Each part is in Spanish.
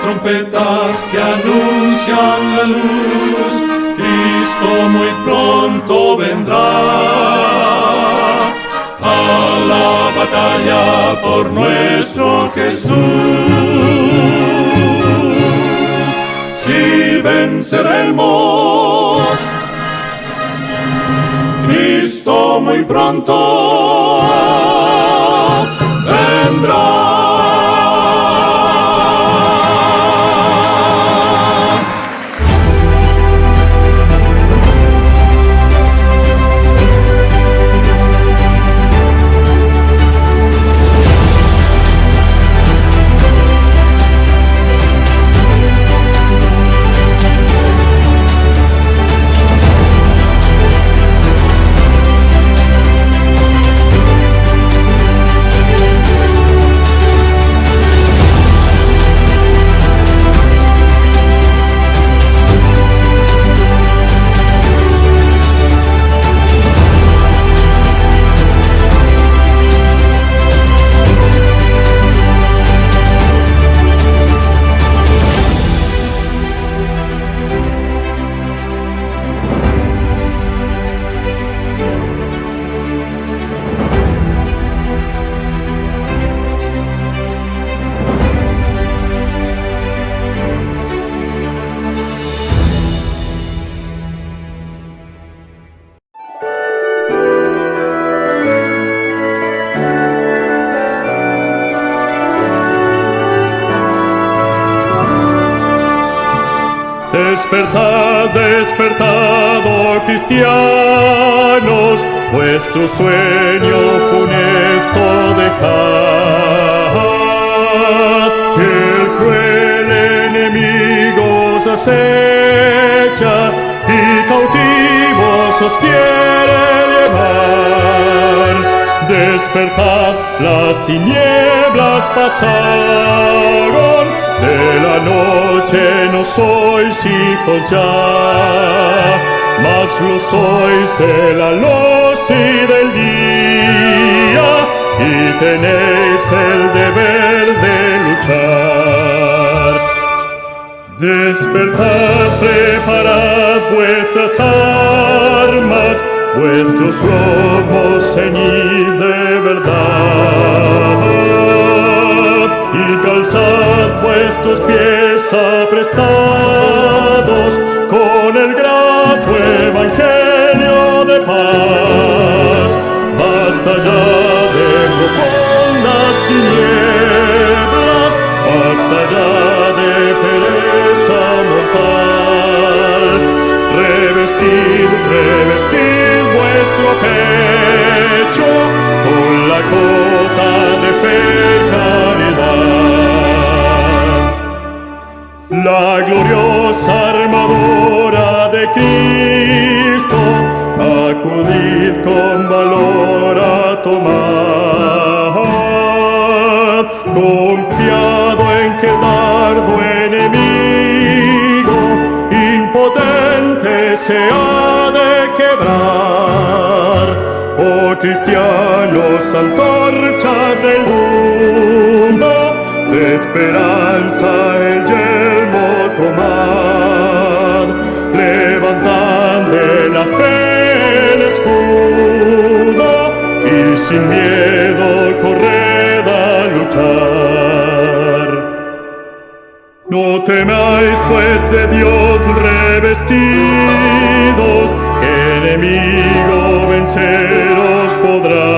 trompetas que anuncian la luz, Cristo muy pronto vendrá a la batalla por nuestro Jesús. Si venceremos, Cristo muy pronto vendrá. Despertad, despertad, oh cristianos, vuestro sueño funesto dejad. El cruel enemigo os acecha y cautivos os quiere llevar. Despertad, las tinieblas pasaron, de la noche no sois hijos ya, mas lo sois de la luz y del día, y tenéis el deber de luchar. Despertad, preparad vuestras armas, vuestros lomos ceñid de verdad, y calzad vuestros pies aprestados con el grato evangelio de paz. Basta ya de profundas tinieblas, basta ya de pereza mortal. Revestid, revestid vuestro pecho con la cota de fe y caridad. La gloriosa armadura de Cristo, acudid con valor a tomar, confiado en que el dardo enemigo impotente se ha de quebrar. Oh cristianos, antorchas del mundo, de esperanza el yelmo tomad, levantad de la fe el escudo, y sin miedo corred a luchar. No temáis pues de Dios revestidos, que enemigo venceros podrá.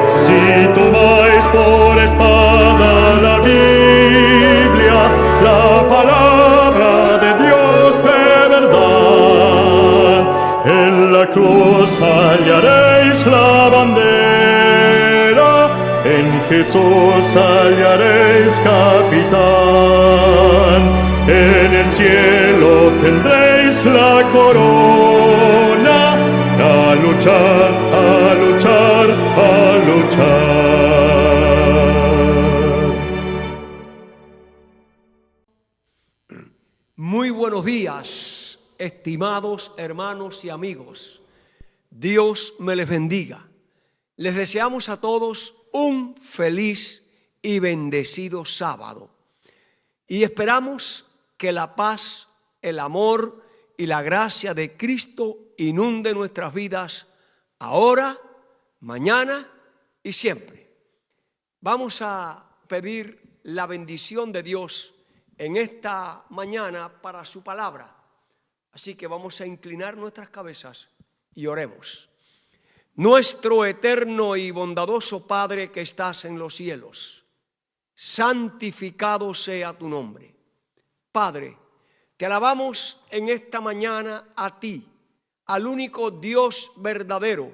Si tomáis por espada la Biblia, la palabra de Dios de verdad, en la cruz hallaréis la bandera, en Jesús hallaréis capitán, en el cielo tendréis la corona, a luchar, a luchar, a luchar. Muy buenos días, estimados hermanos y amigos. Dios me les bendiga. Les deseamos a todos un feliz y bendecido sábado. Y esperamos que la paz, el amor y la gracia de Cristo inunde nuestras vidas ahora, mañana y siempre. Vamos a pedir la bendición de Dios en esta mañana para su palabra. Así que vamos a inclinar nuestras cabezas y oremos. Nuestro eterno y bondadoso Padre que estás en los cielos, santificado sea tu nombre. Padre, te alabamos en esta mañana a ti, al único Dios verdadero,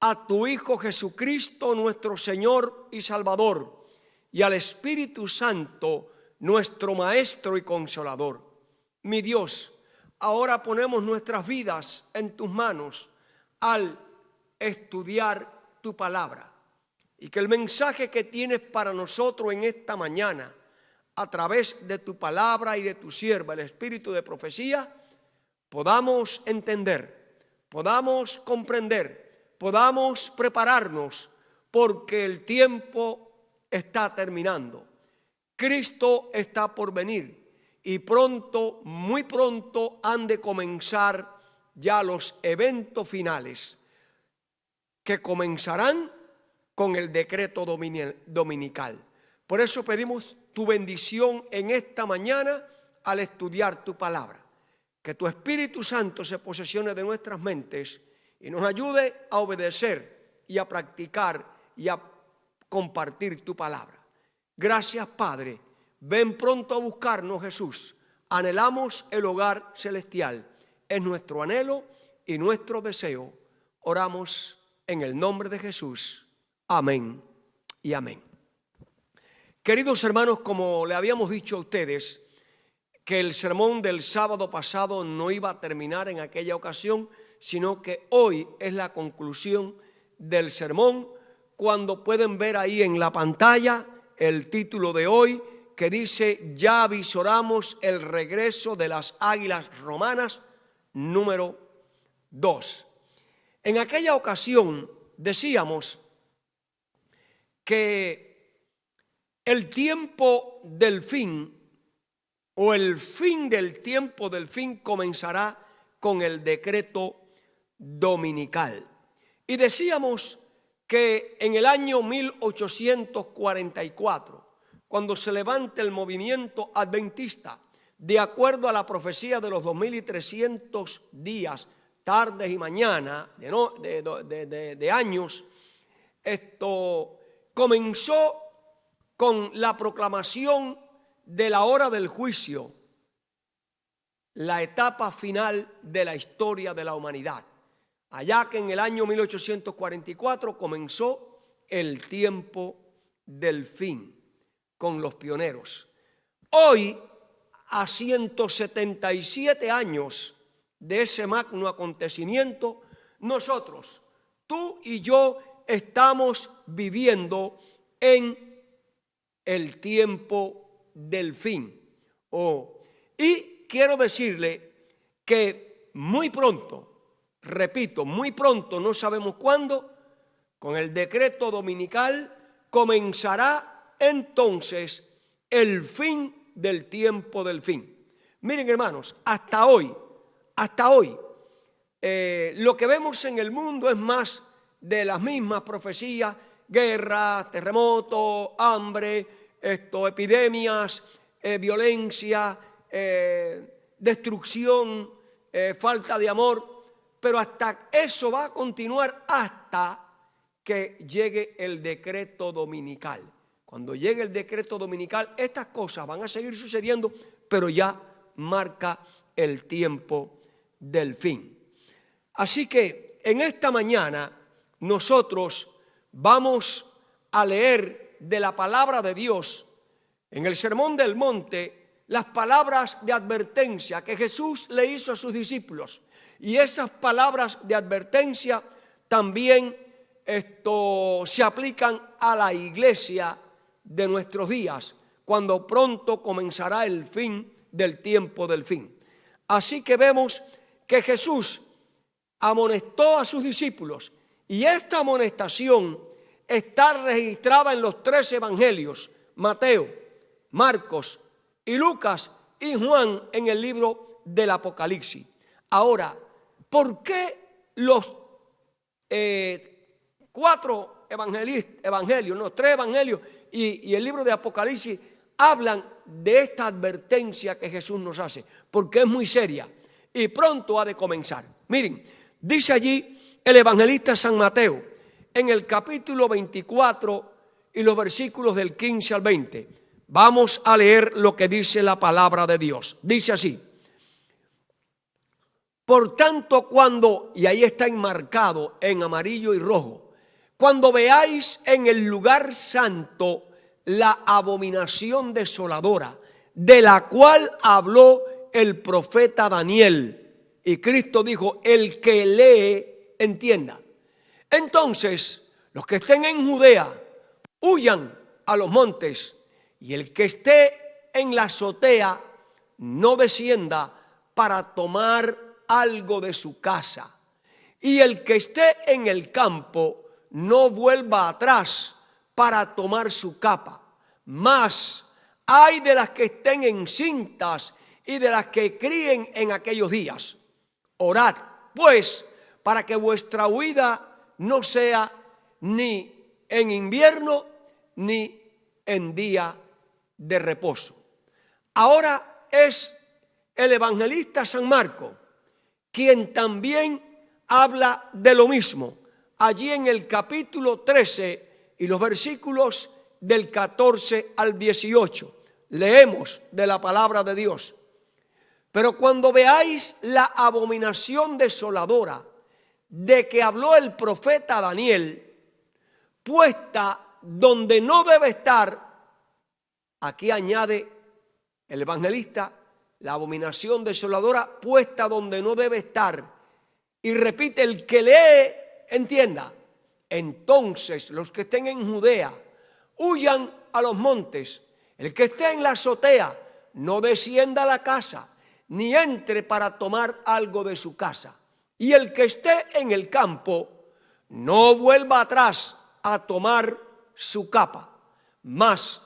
a tu Hijo Jesucristo, nuestro Señor y Salvador, y al Espíritu Santo, nuestro Maestro y Consolador. Mi Dios, ahora ponemos nuestras vidas en tus manos al estudiar tu palabra, y que el mensaje que tienes para nosotros en esta mañana, a través de tu palabra y de tu sierva, el espíritu de profecía, podamos entender, podamos comprender, podamos prepararnos, porque el tiempo está terminando. Cristo está por venir y pronto, muy pronto, han de comenzar ya los eventos finales, que comenzarán con el decreto dominical. Por eso pedimos tu bendición en esta mañana al estudiar tu palabra. Que tu Espíritu Santo se posesione de nuestras mentes y nos ayude a obedecer y a practicar y a compartir tu palabra. Gracias, Padre. Ven pronto a buscarnos, Jesús. Anhelamos el hogar celestial. Es nuestro anhelo y nuestro deseo. Oramos en el nombre de Jesús. Amén y amén. Queridos hermanos, como le habíamos dicho a ustedes, que el sermón del sábado pasado no iba a terminar en aquella ocasión, sino que hoy es la conclusión del sermón, cuando pueden ver ahí en la pantalla el título de hoy, que dice: ya avisoramos el regreso de las águilas romanas, número 2. En aquella ocasión decíamos que el tiempo del fin, o el fin del tiempo del fin, comenzará con el decreto dominical. Y decíamos que en el año 1844, cuando se levanta el movimiento adventista, de acuerdo a la profecía de los 2300 días, tardes y mañanas de años, esto comenzó con la proclamación de la hora del juicio, la etapa final de la historia de la humanidad. Allá que en el año 1844 comenzó el tiempo del fin con los pioneros. Hoy, a 177 años de ese magno acontecimiento, nosotros, tú y yo, estamos viviendo en el tiempo del fin. Y quiero decirle que muy pronto, repito, muy pronto, no sabemos cuándo, con el decreto dominical comenzará entonces el fin del tiempo del fin. Miren, hermanos, hasta hoy, lo que vemos en el mundo es más de las mismas profecías: guerra, terremoto, hambre, epidemias, violencia, destrucción, falta de amor. Pero hasta eso va a continuar hasta que llegue el decreto dominical. Cuando llegue el decreto dominical, estas cosas van a seguir sucediendo, pero ya marca el tiempo del fin. Así que en esta mañana nosotros vamos a leer de la palabra de Dios en el Sermón del Monte las palabras de advertencia que Jesús le hizo a sus discípulos. Y esas palabras de advertencia también se aplican a la iglesia de nuestros días, cuando pronto comenzará el fin del tiempo del fin. Así que vemos que Jesús amonestó a sus discípulos, y esta amonestación está registrada en los 3 evangelios, Mateo, Marcos y Lucas, y Juan en el libro del Apocalipsis. Ahora, ¿por qué los 4 evangelios, no, 3 evangelios y el libro de Apocalipsis hablan de esta advertencia que Jesús nos hace? Porque es muy seria y pronto ha de comenzar. Miren, dice allí el evangelista San Mateo en el capítulo 24 y los versículos del 15 al 20. Vamos a leer lo que dice la palabra de Dios. Dice así: por tanto, cuando, y ahí está enmarcado en amarillo y rojo, cuando veáis en el lugar santo la abominación desoladora, de la cual habló el profeta Daniel, y Cristo dijo, el que lee, entienda. Entonces, los que estén en Judea, huyan a los montes, y el que esté en la azotea, no descienda para tomar algo de su casa. Y el que esté en el campo, no vuelva atrás para tomar su capa. Mas hay de las que estén encintas y de las que críen en aquellos días. Orad, pues, para que vuestra huida no sea ni en invierno ni en día de reposo. Ahora es el evangelista San Marcos quien también habla de lo mismo. Allí en el capítulo 13 y los versículos del 14 al 18. Leemos de la palabra de Dios. Pero cuando veáis la abominación desoladora de que habló el profeta Daniel, puesta donde no debe estar, aquí añade el evangelista, la abominación desoladora puesta donde no debe estar. Y repite, el que lee, entienda. Entonces los que estén en Judea, huyan a los montes. El que esté en la azotea, no descienda a la casa, ni entre para tomar algo de su casa. Y el que esté en el campo, no vuelva atrás a tomar su capa. Mas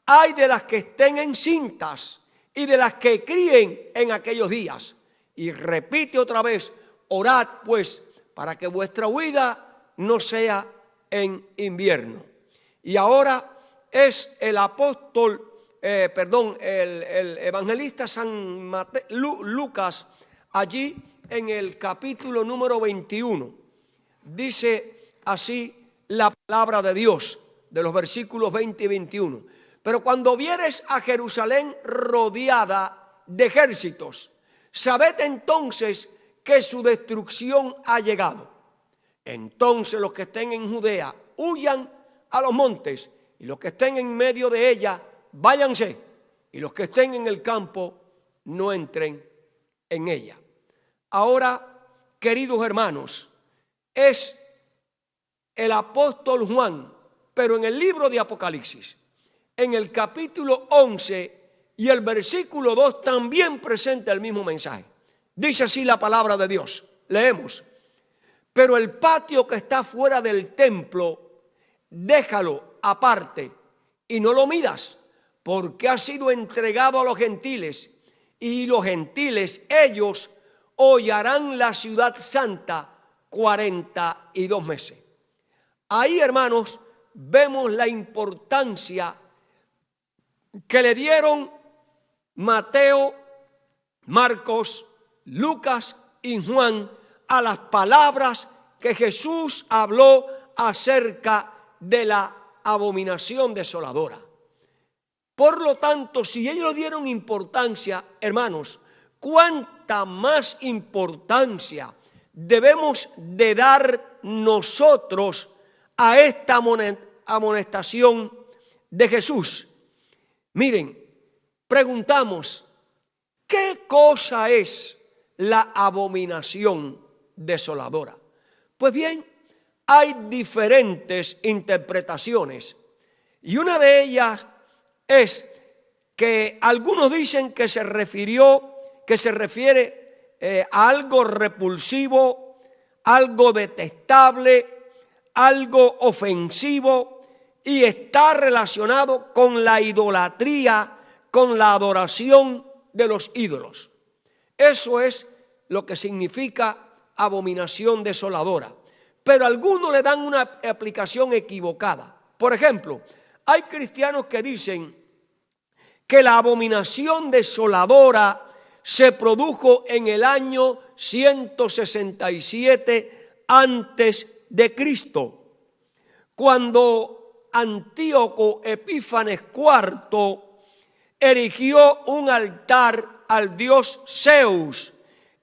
hay de las que estén encintas y de las que críen en aquellos días. Y repite otra vez, orad pues para que vuestra huida no sea en invierno. Y ahora es el apóstol, el evangelista San Lucas, allí en el capítulo número 21. Dice así la palabra de Dios, de los versículos 20 y 21. Pero cuando vieres a Jerusalén rodeada de ejércitos, sabed entonces que su destrucción ha llegado. Entonces los que estén en Judea, huyan a los montes, y los que estén en medio de ella, váyanse, y los que estén en el campo, no entren en ella. Ahora, queridos hermanos, es el apóstol Juan, pero en el libro de Apocalipsis, en el capítulo 11 y el versículo 2 también presenta el mismo mensaje. Dice así la palabra de Dios. Leemos. Pero el patio que está fuera del templo, déjalo aparte y no lo midas, porque ha sido entregado a los gentiles, y los gentiles, ellos hollarán la ciudad santa 42 meses. Ahí, hermanos, vemos la importancia que le dieron Mateo, Marcos, Lucas y Juan a las palabras que Jesús habló acerca de la abominación desoladora. Por lo tanto, si ellos dieron importancia, hermanos, ¿cuánta más importancia debemos de dar nosotros a esta amonestación de Jesús? Miren, preguntamos, ¿qué cosa es la abominación desoladora? Pues bien, hay diferentes interpretaciones, y una de ellas es que algunos dicen que se refiere a algo repulsivo, algo detestable, algo ofensivo y está relacionado con la idolatría, con la adoración de los ídolos. Eso es lo que significa abominación desoladora. Pero algunos le dan una aplicación equivocada. Por ejemplo, hay cristianos que dicen que la abominación desoladora se produjo en el año 167 antes de Cristo, cuando Antíoco Epífanes IV erigió un altar al dios Zeus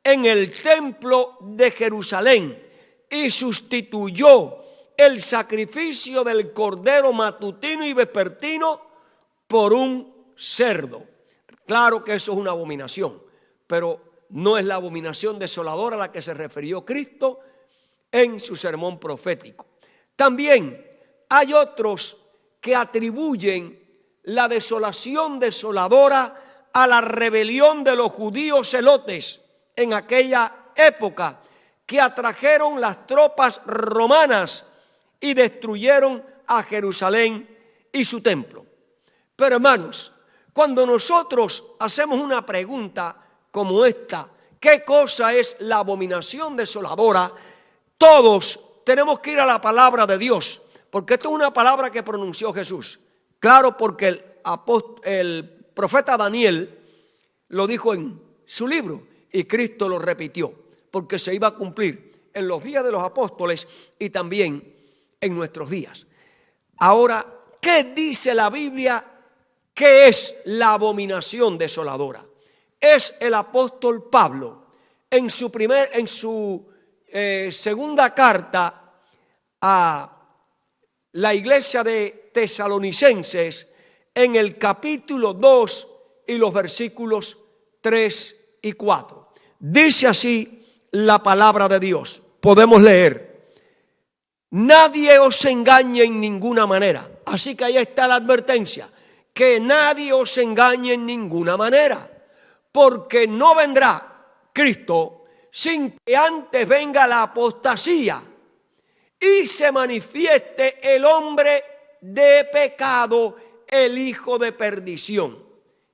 en el templo de Jerusalén y sustituyó el sacrificio del cordero matutino y vespertino por un cerdo. Claro que eso es una abominación, pero no es la abominación desoladora a la que se refirió Cristo en su sermón profético. También hay otros que atribuyen la desolación desoladora a la rebelión de los judíos celotes en aquella época, que atrajeron las tropas romanas y destruyeron a Jerusalén y su templo. Pero hermanos, cuando nosotros hacemos una pregunta como esta, ¿qué cosa es la abominación desoladora? Todos tenemos que ir a la palabra de Dios, porque esto es una palabra que pronunció Jesús. Claro, porque el profeta Daniel lo dijo en su libro y Cristo lo repitió, porque se iba a cumplir en los días de los apóstoles y también en nuestros días. Ahora, ¿qué dice la Biblia? ¿Qué es la abominación desoladora? Es el apóstol Pablo en su segunda carta a la iglesia de Tesalonicenses, en el capítulo 2 y los versículos 3 y 4. Dice así la palabra de Dios. Podemos leer: nadie os engañe en ninguna manera. Así que ahí está la advertencia, que nadie os engañe en ninguna manera, porque no vendrá Cristo sin que antes venga la apostasía y se manifieste el hombre de pecado, el hijo de perdición.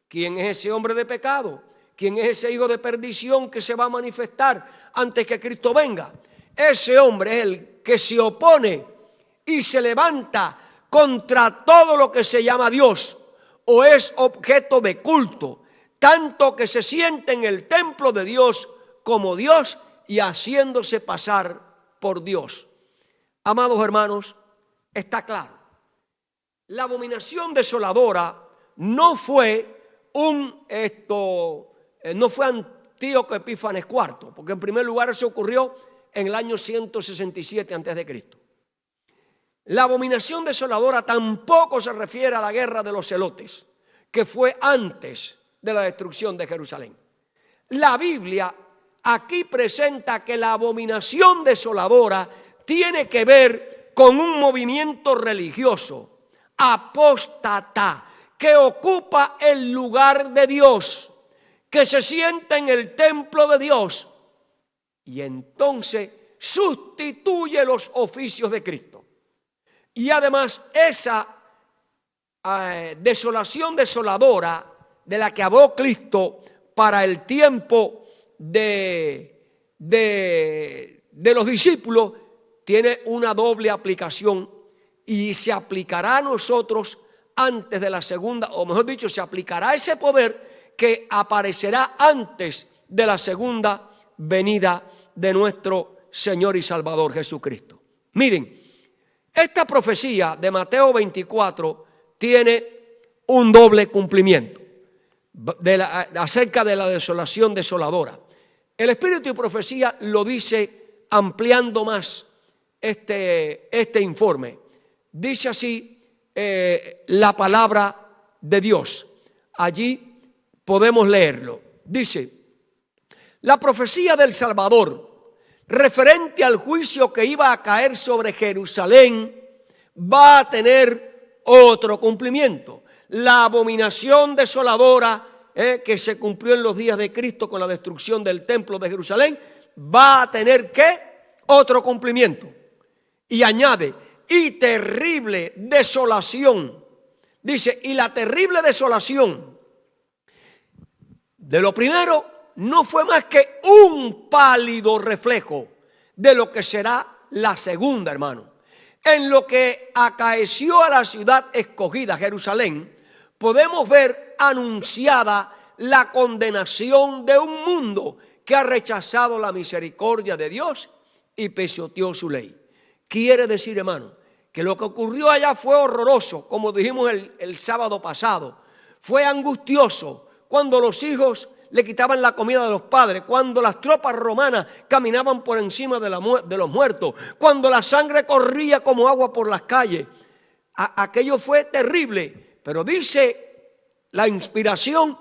¿Quién es ese hombre de pecado? ¿Quién es ese hijo de perdición que se va a manifestar antes que Cristo venga? Ese hombre es el que se opone y se levanta contra todo lo que se llama Dios o es objeto de culto, tanto que se siente en el templo de Dios como Dios y haciéndose pasar por Dios. Amados hermanos, está claro. La abominación desoladora no fue Antíoco Epífanes IV, porque en primer lugar eso ocurrió en el año 167 a.C. La abominación desoladora tampoco se refiere a la guerra de los celotes, que fue antes de la destrucción de Jerusalén. La Biblia aquí presenta que la abominación desoladora tiene que ver con un movimiento religioso apóstata que ocupa el lugar de Dios, que se sienta en el templo de Dios y entonces sustituye los oficios de Cristo. Y además esa desolación desoladora de la que habló Cristo para el tiempo de los discípulos tiene una doble aplicación y se aplicará a nosotros antes de la segunda, o mejor dicho, se aplicará ese poder que aparecerá antes de la segunda venida de nuestro Señor y Salvador Jesucristo. Miren, esta profecía de Mateo 24 tiene un doble cumplimiento acerca de la desolación desoladora. El Espíritu y Profecía lo dice ampliando más este informe. Dice así la palabra de Dios. Allí podemos leerlo. Dice: la profecía del Salvador referente al juicio que iba a caer sobre Jerusalén va a tener otro cumplimiento. La abominación desoladora que se cumplió en los días de Cristo con la destrucción del templo de Jerusalén va a tener ¿qué? Otro cumplimiento. Y añade, y terrible desolación. Dice, y la terrible desolación de lo primero no fue más que un pálido reflejo de lo que será la segunda, hermano. En lo que acaeció a la ciudad escogida, Jerusalén, podemos ver anunciada la condenación de un mundo que ha rechazado la misericordia de Dios y pisoteó su ley. Quiere decir, hermano, que lo que ocurrió allá fue horroroso, como dijimos el sábado pasado. Fue angustioso cuando los hijos le quitaban la comida de los padres, cuando las tropas romanas caminaban por encima de los muertos, cuando la sangre corría como agua por las calles. Aquello fue terrible, pero dice la inspiración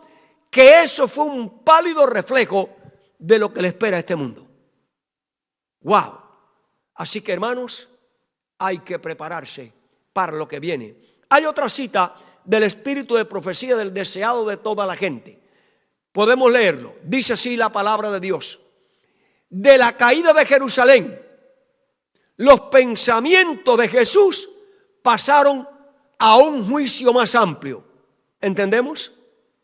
que eso fue un pálido reflejo de lo que le espera a este mundo. ¡Wow! Así que, hermanos, hay que prepararse para lo que viene. Hay otra cita del espíritu de profecía del deseado de toda la gente. Podemos leerlo. Dice así la palabra de Dios. De la caída de Jerusalén, los pensamientos de Jesús pasaron a un juicio más amplio. ¿Entendemos?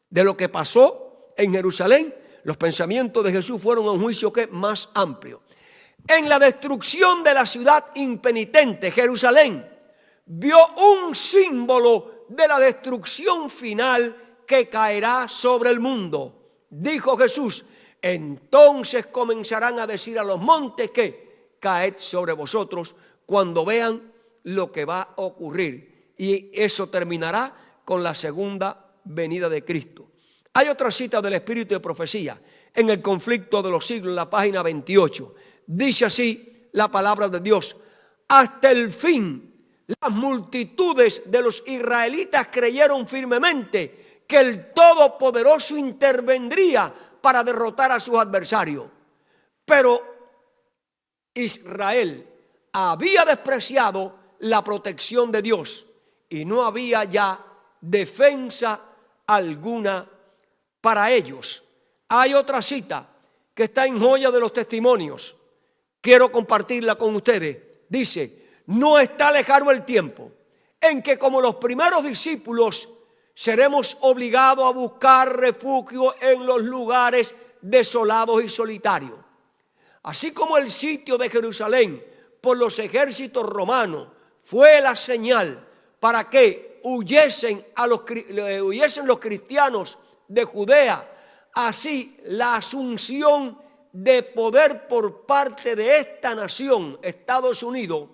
De lo que pasó en Jerusalén, los pensamientos de Jesús fueron a un juicio que más amplio. En la destrucción de la ciudad impenitente, Jerusalén vio un símbolo de la destrucción final que caerá sobre el mundo. Dijo Jesús, entonces comenzarán a decir a los montes que caed sobre vosotros cuando vean lo que va a ocurrir. Y eso terminará con la segunda venida de Cristo. Hay otra cita del espíritu de profecía en el conflicto de los siglos, en la página 28. Dice así la palabra de Dios. Hasta el fin, las multitudes de los israelitas creyeron firmemente que el Todopoderoso intervendría para derrotar a sus adversarios. Pero Israel había despreciado la protección de Dios y no había ya defensa alguna para ellos. Hay otra cita que está en Joya de los Testimonios. Quiero compartirla con ustedes. Dice, no está lejano el tiempo en que como los primeros discípulos seremos obligados a buscar refugio en los lugares desolados y solitarios. Así como el sitio de Jerusalén por los ejércitos romanos fue la señal para que huyesen los cristianos de Judea, así la asunción de poder por parte de esta nación, Estados Unidos,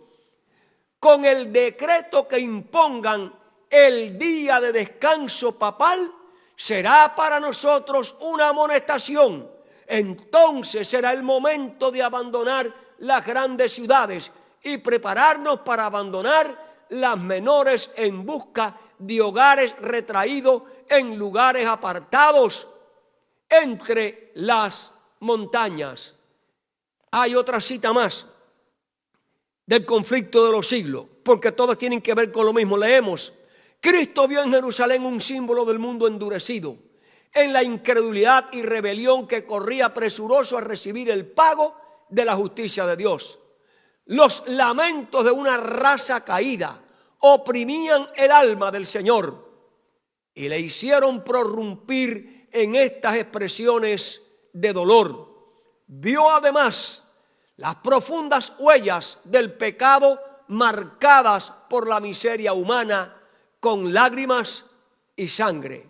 con el decreto que impongan el día de descanso papal, será para nosotros una amonestación. Entonces será el momento de abandonar las grandes ciudades y prepararnos para abandonar las menores en busca de hogares retraídos en lugares apartados entre las montañas. Hay otra cita más del conflicto de los siglos, porque todas tienen que ver con lo mismo. Leemos, Cristo vio en Jerusalén un símbolo del mundo endurecido, en la incredulidad y rebelión que corría presuroso a recibir el pago de la justicia de Dios. Los lamentos de una raza caída oprimían el alma del Señor y le hicieron prorrumpir en estas expresiones de dolor. Vio además las profundas huellas del pecado marcadas por la miseria humana con lágrimas y sangre.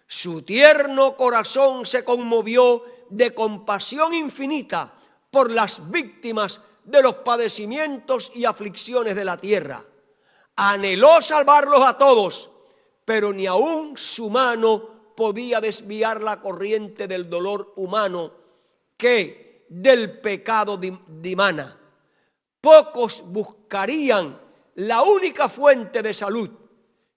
Su tierno corazón se conmovió de compasión infinita por las víctimas de los padecimientos y aflicciones de la tierra. Anheló salvarlos a todos, pero ni aun su mano podía desviar la corriente del dolor humano que del pecado dimana. Pocos buscarían la única fuente de salud.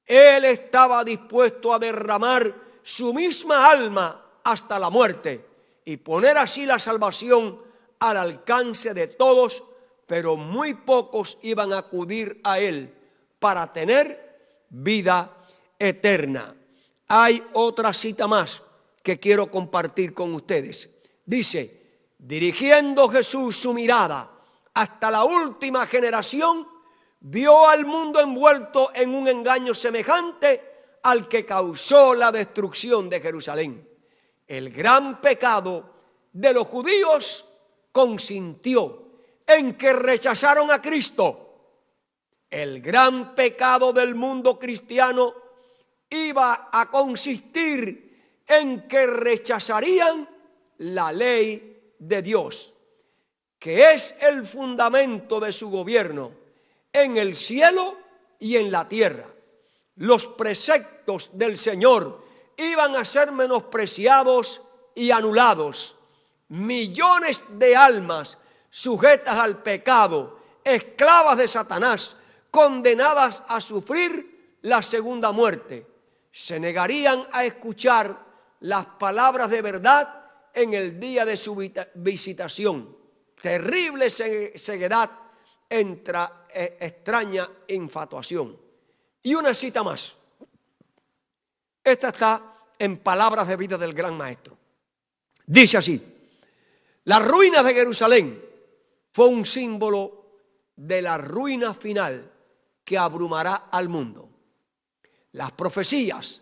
Él estaba dispuesto a derramar su misma alma hasta la muerte y poner así la salvación al alcance de todos, pero muy pocos iban a acudir a él para tener vida eterna. Hay otra cita más que quiero compartir con ustedes. Dice, dirigiendo Jesús su mirada hasta la última generación, vio al mundo envuelto en un engaño semejante al que causó la destrucción de Jerusalén. El gran pecado de los judíos consistió en que rechazaron a Cristo. El gran pecado del mundo cristiano iba a consistir en que rechazarían la ley de Dios, que es el fundamento de su gobierno en el cielo y en la tierra. Los preceptos del Señor iban a ser menospreciados y anulados. Millones de almas sujetas al pecado, esclavas de Satanás, condenadas a sufrir la segunda muerte, se negarían a escuchar las palabras de verdad en el día de su visitación. Terrible ceguedad entre extraña infatuación. Y una cita más. Esta está en Palabras de Vida del Gran Maestro. Dice así: la ruina de Jerusalén fue un símbolo de la ruina final que abrumará al mundo. Las profecías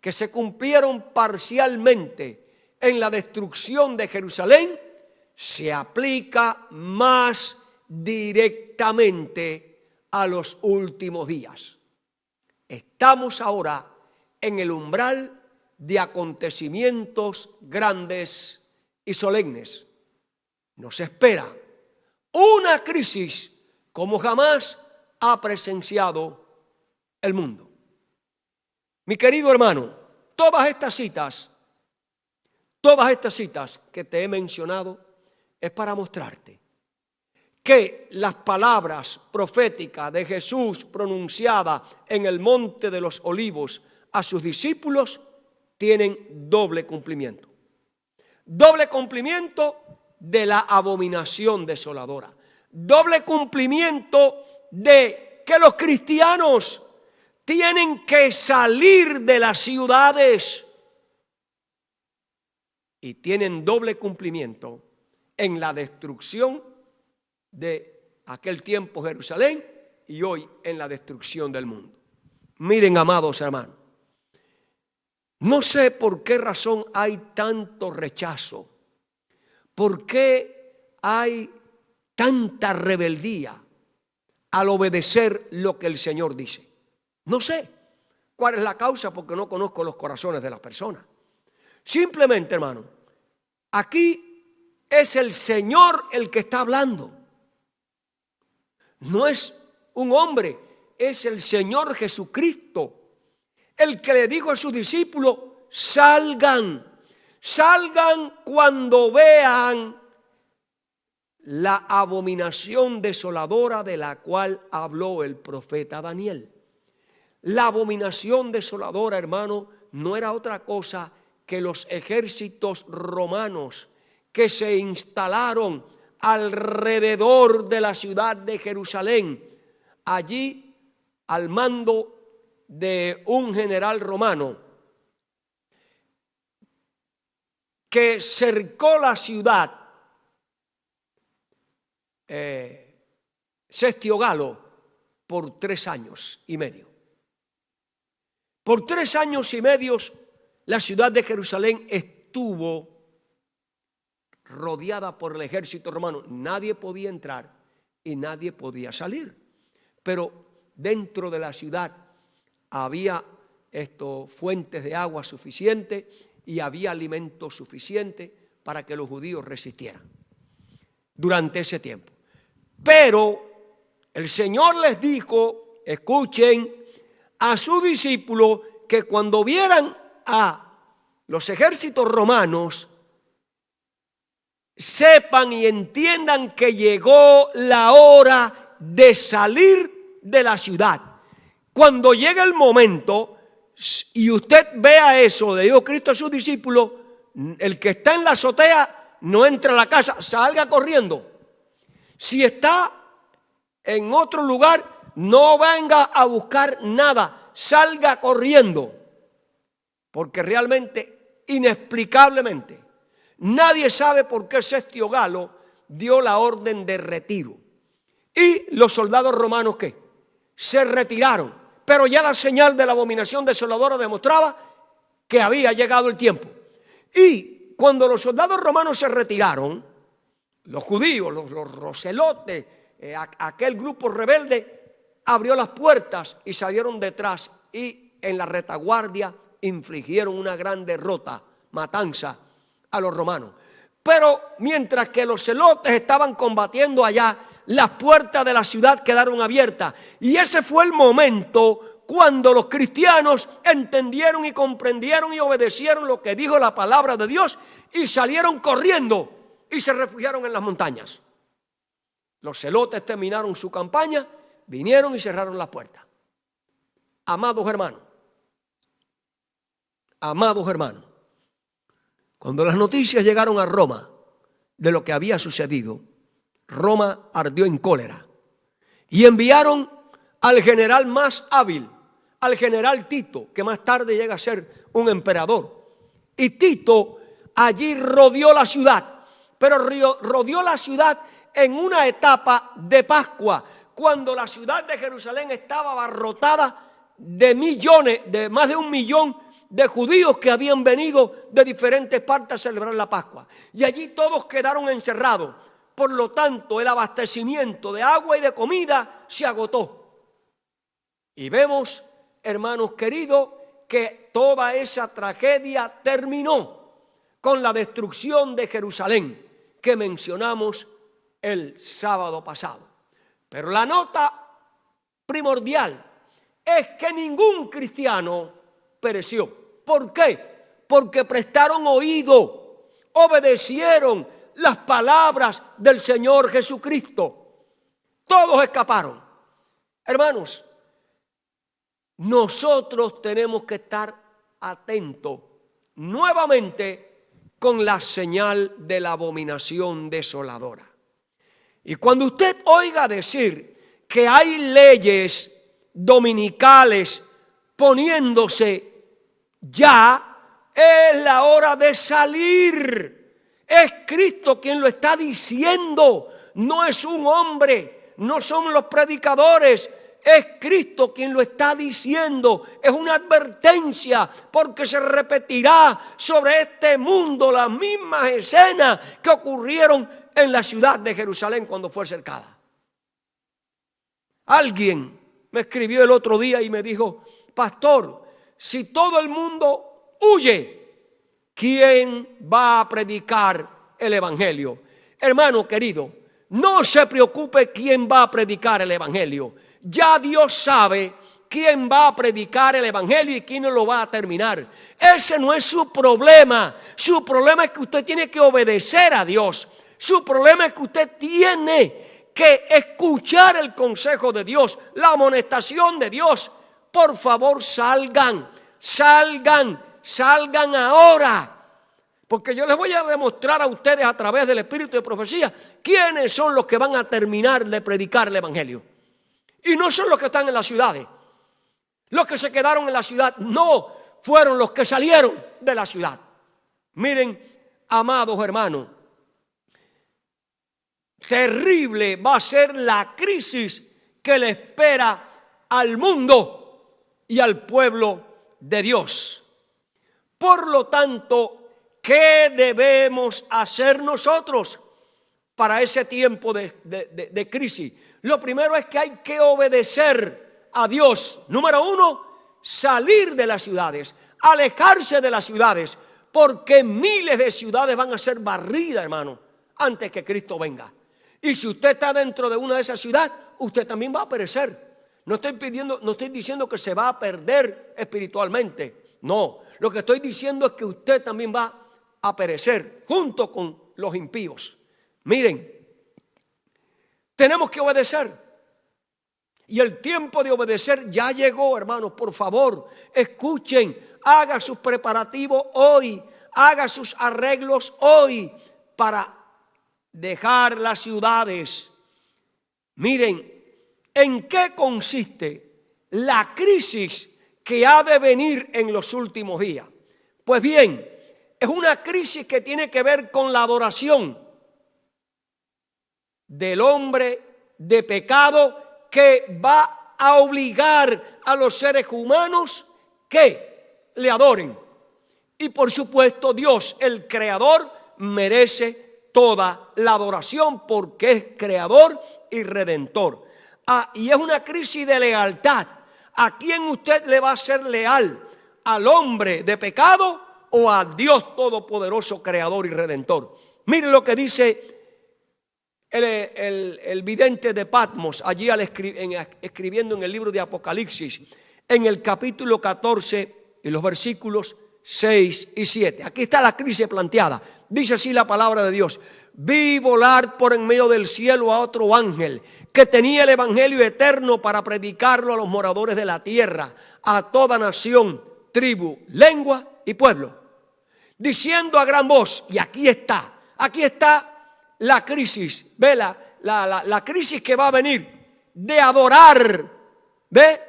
que se cumplieron parcialmente en la destrucción de Jerusalén se aplica más directamente a los últimos días. Estamos ahora en el umbral de acontecimientos grandes y solemnes. Nos espera una crisis como jamás ha presenciado el mundo. Mi querido hermano, todas estas citas que te he mencionado es para mostrarte que las palabras proféticas de Jesús pronunciadas en el Monte de los Olivos a sus discípulos tienen doble cumplimiento. Doble cumplimiento de la abominación desoladora. Doble cumplimiento de que los cristianos tienen que salir de las ciudades. Y tienen doble cumplimiento en la destrucción de aquel tiempo Jerusalén y hoy en la destrucción del mundo. Miren, amados hermanos, no sé por qué razón hay tanto rechazo, por qué hay tanta rebeldía al obedecer lo que el Señor dice. No sé cuál es la causa, porque no conozco los corazones de las personas. Simplemente, hermano, aquí es el Señor el que está hablando. No es un hombre, es el Señor Jesucristo el que le dijo a sus discípulos: salgan cuando vean la abominación desoladora de la cual habló el profeta Daniel. La abominación desoladora, hermano, no era otra cosa que los ejércitos romanos que se instalaron alrededor de la ciudad de Jerusalén, allí al mando de un general romano que cercó la ciudad, Sestio Galo, por 3 años y medio. Por 3 años y medio la ciudad de Jerusalén estuvo rodeada por el ejército romano. Nadie podía entrar y nadie podía salir. Pero dentro de la ciudad había fuentes de agua suficientes y había alimento suficiente para que los judíos resistieran durante ese tiempo. Pero el Señor les dijo, escuchen, a sus discípulos, que cuando vieran a los ejércitos romanos, sepan y entiendan que llegó la hora de salir de la ciudad. Cuando llegue el momento y usted vea eso, le dijo Cristo a sus discípulos: el que está en la azotea no entra a la casa, salga corriendo. Si está en otro lugar, no venga a buscar nada, salga corriendo. Porque realmente, inexplicablemente, nadie sabe por qué Sestio Galo dio la orden de retiro. Y los soldados romanos, ¿qué? Se retiraron. Pero ya la señal de la abominación desoladora demostraba que había llegado el tiempo. Y cuando los soldados romanos se retiraron, los judíos, los celotes, aquel grupo rebelde, abrió las puertas y salieron detrás y en la retaguardia infligieron una gran derrota, matanza a los romanos. Pero mientras que los celotes estaban combatiendo allá, las puertas de la ciudad quedaron abiertas. Y ese fue el momento cuando los cristianos entendieron y comprendieron y obedecieron lo que dijo la palabra de Dios y salieron corriendo y se refugiaron en las montañas. Los celotes terminaron su campaña, vinieron y cerraron las puertas. Amados hermanos, cuando las noticias llegaron a Roma de lo que había sucedido, Roma ardió en cólera y enviaron al general más hábil, al general Tito, que más tarde llega a ser un emperador. Y Tito allí rodeó la ciudad, pero rodeó la ciudad en una etapa de Pascua, cuando la ciudad de Jerusalén estaba abarrotada de millones, de más de 1 millón de judíos que habían venido de diferentes partes a celebrar la Pascua. Y allí todos quedaron encerrados. Por lo tanto, el abastecimiento de agua y de comida se agotó. Y vemos, hermanos queridos, que toda esa tragedia terminó con la destrucción de Jerusalén que mencionamos el sábado pasado. Pero la nota primordial es que ningún cristiano pereció. ¿Por qué? Porque prestaron oído, obedecieron las palabras del Señor Jesucristo. Todos escaparon. Hermanos, nosotros tenemos que estar atentos nuevamente con la señal de la abominación desoladora. Y cuando usted oiga decir que hay leyes dominicales poniéndose ya, es la hora de salir. Es Cristo quien lo está diciendo, no es un hombre, no son los predicadores, es Cristo quien lo está diciendo. Es una advertencia porque se repetirá sobre este mundo las mismas escenas que ocurrieron en la ciudad de Jerusalén cuando fue cercada. Alguien me escribió el otro día y me dijo: pastor, si todo el mundo huye, ¿quién va a predicar el evangelio? Hermano querido, no se preocupe quién va a predicar el evangelio. Ya Dios sabe quién va a predicar el evangelio y quién lo va a terminar. Ese no es su problema. Su problema es que usted tiene que obedecer a Dios. Su problema es que usted tiene que escuchar el consejo de Dios, la amonestación de Dios. Por favor, salgan ahora. Porque yo les voy a demostrar a ustedes a través del espíritu de profecía quiénes son los que van a terminar de predicar el evangelio. Y no son los que están en las ciudades. Los que se quedaron en la ciudad no fueron los que salieron de la ciudad. Miren, amados hermanos, terrible va a ser la crisis que le espera al mundo y al pueblo de Dios. Por lo tanto, ¿qué debemos hacer nosotros para ese tiempo de crisis? Lo primero es que hay que obedecer a Dios. Número 1, salir de las ciudades, alejarse de las ciudades, porque miles de ciudades van a ser barridas, hermano, antes que Cristo venga. Y si usted está dentro de una de esas ciudades, usted también va a perecer. No estoy diciendo que se va a perder espiritualmente. No, lo que estoy diciendo es que usted también va a perecer junto con los impíos. Miren, tenemos que obedecer. Y el tiempo de obedecer ya llegó, hermanos. Por favor, escuchen, haga sus preparativos hoy, haga sus arreglos hoy para dejar las ciudades. Miren, ¿en qué consiste la crisis que ha de venir en los últimos días? Pues bien, es una crisis que tiene que ver con la adoración del hombre de pecado que va a obligar a los seres humanos que le adoren. Y por supuesto Dios, el creador, merece toda la adoración porque es creador y redentor. Y es una crisis de lealtad. ¿A quién usted le va a ser leal? ¿Al hombre de pecado o a Dios todopoderoso, creador y redentor? Miren lo que dice el vidente de Patmos, allí escribiendo en el libro de Apocalipsis, en el capítulo 14 y los versículos 6 y 7. Aquí está la crisis planteada. Dice así la palabra de Dios: vi volar por en medio del cielo a otro ángel que tenía el evangelio eterno para predicarlo a los moradores de la tierra, a toda nación, tribu, lengua y pueblo, diciendo a gran voz, y aquí está la crisis, ve la crisis que va a venir de adorar, ve,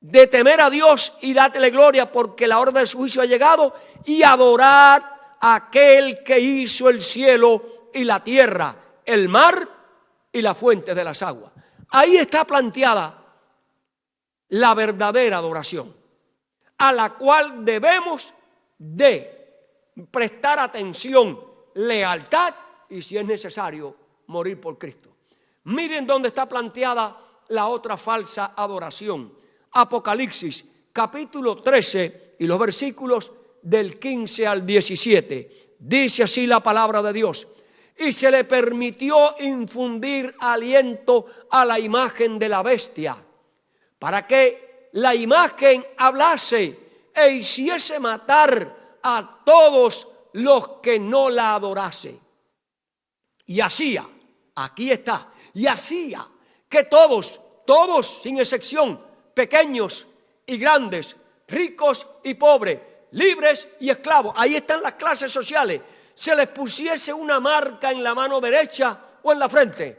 de temer a Dios y dártele gloria porque la hora de su juicio ha llegado, y adorar a aquel que hizo el cielo y la tierra, el mar y la fuente de las aguas. Ahí está planteada la verdadera adoración, a la cual debemos de prestar atención, lealtad y, si es necesario, morir por Cristo. Miren dónde está planteada la otra falsa adoración. Apocalipsis capítulo 13 y los versículos del 15 al 17. Dice así la palabra de Dios: y se le permitió infundir aliento a la imagen de la bestia, para que la imagen hablase e hiciese matar a todos los que no la adorasen. Y hacía, aquí está, y hacía que todos sin excepción, pequeños y grandes, ricos y pobres, libres y esclavos, ahí están las clases sociales, se les pusiese una marca en la mano derecha o en la frente,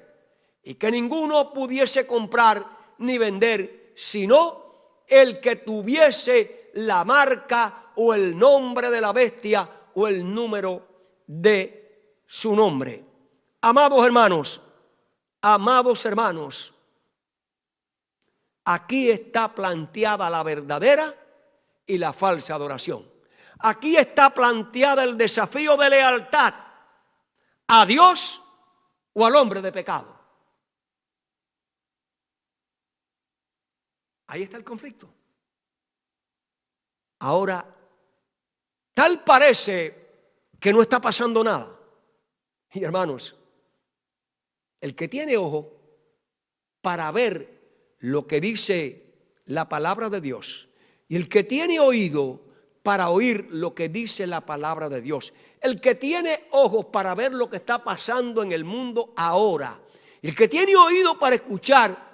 y que ninguno pudiese comprar ni vender, sino el que tuviese la marca o el nombre de la bestia o el número de su nombre. Amados hermanos, aquí está planteada la verdadera y la falsa adoración. Aquí está planteada el desafío de lealtad a Dios o al hombre de pecado. Ahí está el conflicto. Ahora, tal parece que no está pasando nada. Y hermanos, el que tiene ojo para ver lo que dice la palabra de Dios, y el que tiene oído para oír lo que dice la palabra de Dios, el que tiene ojos para ver lo que está pasando en el mundo ahora, y el que tiene oído para escuchar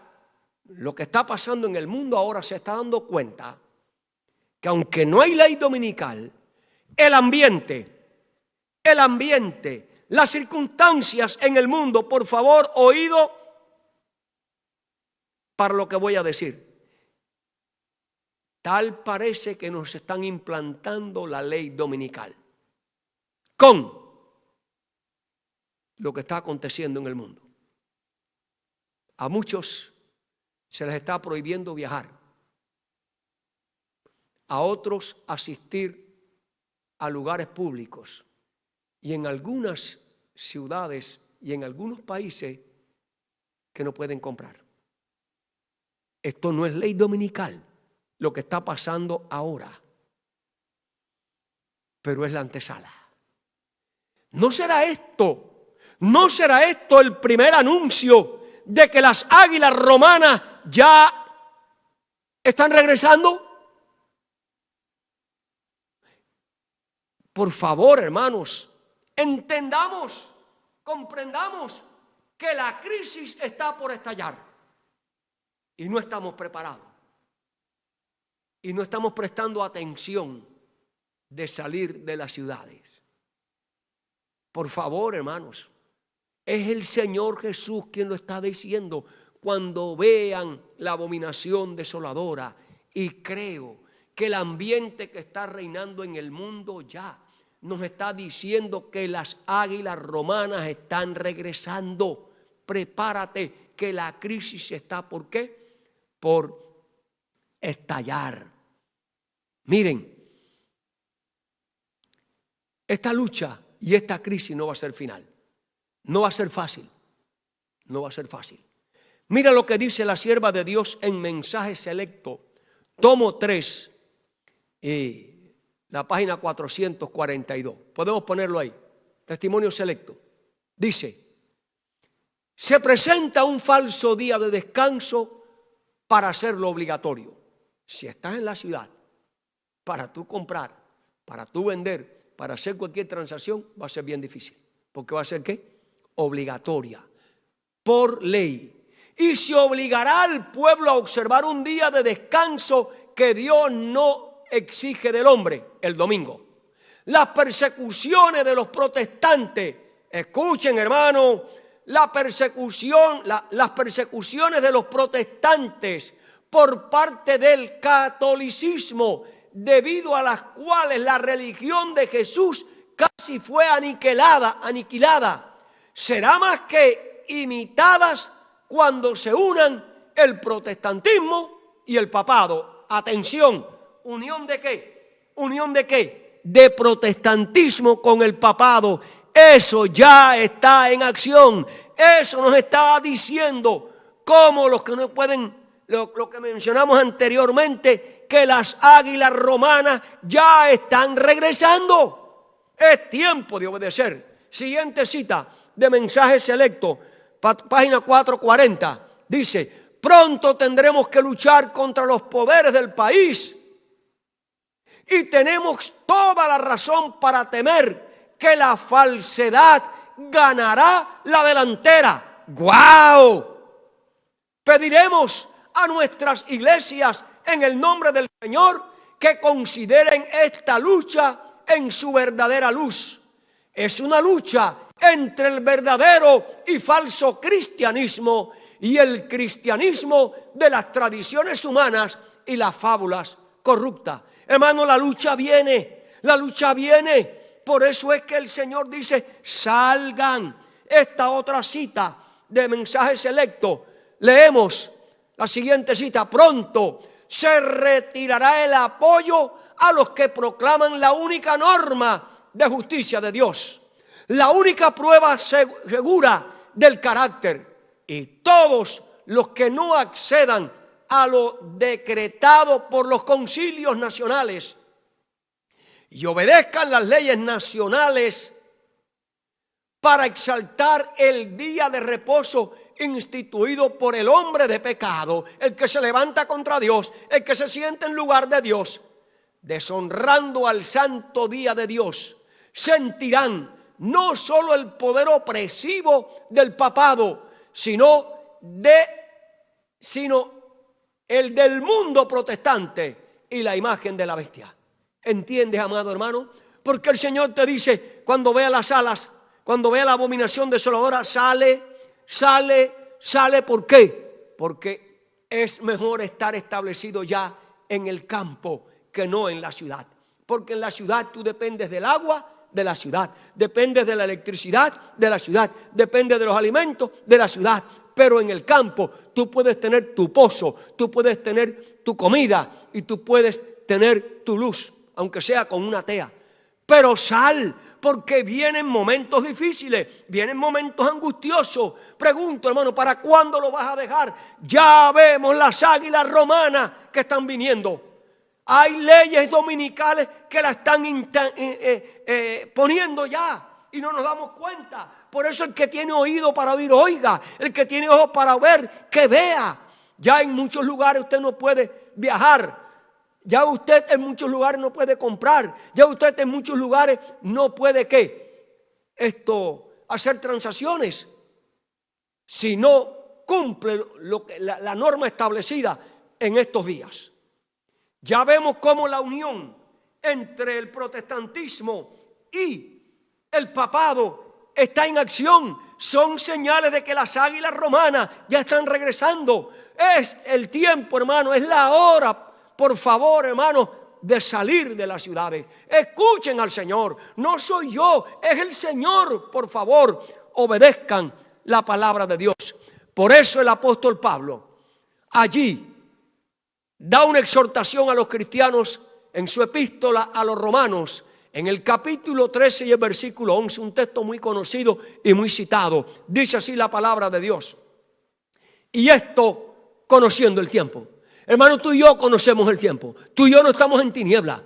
lo que está pasando en el mundo ahora, se está dando cuenta que aunque no hay ley dominical, el ambiente, las circunstancias en el mundo, por favor, oído para lo que voy a decir. Tal parece que nos están implantando la ley dominical con lo que está aconteciendo en el mundo. A muchos se les está prohibiendo viajar, a otros asistir a lugares públicos, y en algunas ciudades y en algunos países que no pueden comprar. Esto no es ley dominical, lo que está pasando ahora, pero es la antesala. ¿No será esto el primer anuncio de que las águilas romanas ya están regresando? Por favor, hermanos, entendamos, comprendamos que la crisis está por estallar y no estamos preparados y no estamos prestando atención de salir de las ciudades. Por favor, hermanos, es el Señor Jesús quien lo está diciendo. Cuando vean la abominación desoladora, y creo que el ambiente que está reinando en el mundo ya nos está diciendo que las águilas romanas están regresando. Prepárate, que la crisis está, ¿por qué? Por estallar. Miren, esta lucha y esta crisis no va a ser final. No va a ser fácil. No va a ser fácil. Mira lo que dice la sierva de Dios en Mensaje Selecto, tomo 3, la página 442. Podemos ponerlo ahí. Testimonio selecto. Dice: se presenta un falso día de descanso para hacerlo obligatorio. Si estás en la ciudad, para tú comprar, para tú vender, para hacer cualquier transacción, va a ser bien difícil. Porque va a ser ¿qué? Obligatoria. Por ley. Y se obligará al pueblo a observar un día de descanso que Dios no exige del hombre, el domingo. Las persecuciones de los protestantes, escuchen hermano, las persecuciones de los protestantes por parte del catolicismo, debido a las cuales la religión de Jesús casi fue aniquilada, será más que imitadas cuando se unan el protestantismo y el papado. Atención, ¿unión de qué? ¿Unión de qué? De protestantismo con el papado. Eso ya está en acción. Eso nos está diciendo como los que no pueden, lo que mencionamos anteriormente, que las águilas romanas ya están regresando. Es tiempo de obedecer. Siguiente cita de Mensaje Selecto, página 440. Dice: pronto tendremos que luchar contra los poderes del país. Y tenemos toda la razón para temer que la falsedad ganará la delantera. ¡Guau! Pediremos a nuestras iglesias en el nombre del Señor que consideren esta lucha en su verdadera luz. Es una lucha entre el verdadero y falso cristianismo y el cristianismo de las tradiciones humanas y las fábulas corruptas. Hermano, la lucha viene, la lucha viene. Por eso es que el Señor dice: salgan. Esta otra cita de Mensaje Selecto, leemos la siguiente cita: pronto se retirará el apoyo a los que proclaman la única norma de justicia de Dios, la única prueba segura del carácter, y todos los que no accedan a lo decretado por los concilios nacionales y obedezcan las leyes nacionales para exaltar el día de reposo instituido por el hombre de pecado, el que se levanta contra Dios, el que se siente en lugar de Dios, deshonrando al santo día de Dios, sentirán no solo el poder opresivo del papado, sino el del mundo protestante y la imagen de la bestia. ¿Entiendes, amado hermano? Porque el Señor te dice, cuando vea las alas, cuando vea la abominación desoladora, sale. ¿Por qué? Porque es mejor estar establecido ya en el campo que no en la ciudad. Porque en la ciudad tú dependes del agua de la ciudad, dependes de la electricidad de la ciudad, dependes de los alimentos de la ciudad. Pero en el campo tú puedes tener tu pozo, tú puedes tener tu comida y tú puedes tener tu luz, aunque sea con una tea. Pero sal, porque vienen momentos difíciles, vienen momentos angustiosos. Pregunto, hermano, ¿para cuándo lo vas a dejar? Ya vemos las águilas romanas que están viniendo. Hay leyes dominicales que la están poniendo ya y no nos damos cuenta. Por eso el que tiene oído para oír, oiga. El que tiene ojos para ver, que vea. Ya en muchos lugares usted no puede viajar. Ya usted en muchos lugares no puede comprar. Ya usted en muchos lugares no puede hacer transacciones. Si no cumple la norma establecida en estos días. Ya vemos cómo la unión entre el protestantismo y el papado está en acción. Son señales de que las águilas romanas ya están regresando. Es el tiempo, hermano, es la hora, por favor, hermano, de salir de las ciudades. Escuchen al Señor. No soy yo, es el Señor. Por favor, obedezcan la palabra de Dios. Por eso el apóstol Pablo allí da una exhortación a los cristianos en su epístola a los romanos, en el capítulo 13 y el versículo 11, un texto muy conocido y muy citado. Dice así la palabra de Dios: y esto conociendo el tiempo. Hermano, tú y yo conocemos el tiempo. Tú y yo no estamos en tiniebla.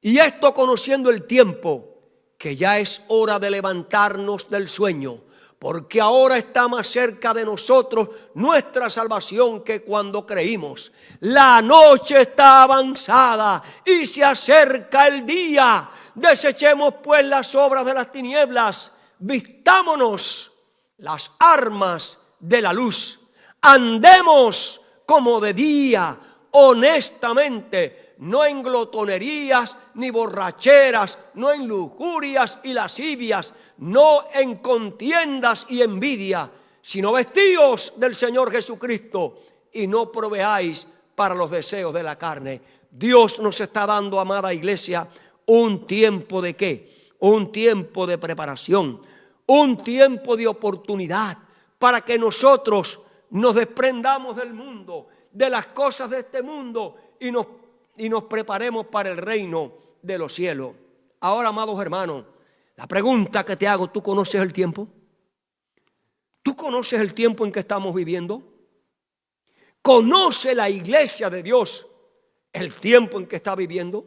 Y esto conociendo el tiempo, que ya es hora de levantarnos del sueño, porque ahora está más cerca de nosotros nuestra salvación que cuando creímos. La noche está avanzada y se acerca el día. Desechemos pues las obras de las tinieblas, vistámonos las armas de la luz, andemos como de día, honestamente, no en glotonerías ni borracheras, no en lujurias y lascivias, no en contiendas y envidia, sino vestíos del Señor Jesucristo y no proveáis para los deseos de la carne. Dios nos está dando, amada iglesia, un tiempo de ¿qué? Un tiempo de preparación, un tiempo de oportunidad para que nosotros nos desprendamos del mundo, de las cosas de este mundo y nos preparemos para el reino de los cielos. Ahora, amados hermanos, la pregunta que te hago: ¿tú conoces el tiempo? ¿Tú conoces el tiempo en que estamos viviendo? ¿Conoce la iglesia de Dios el tiempo en que está viviendo?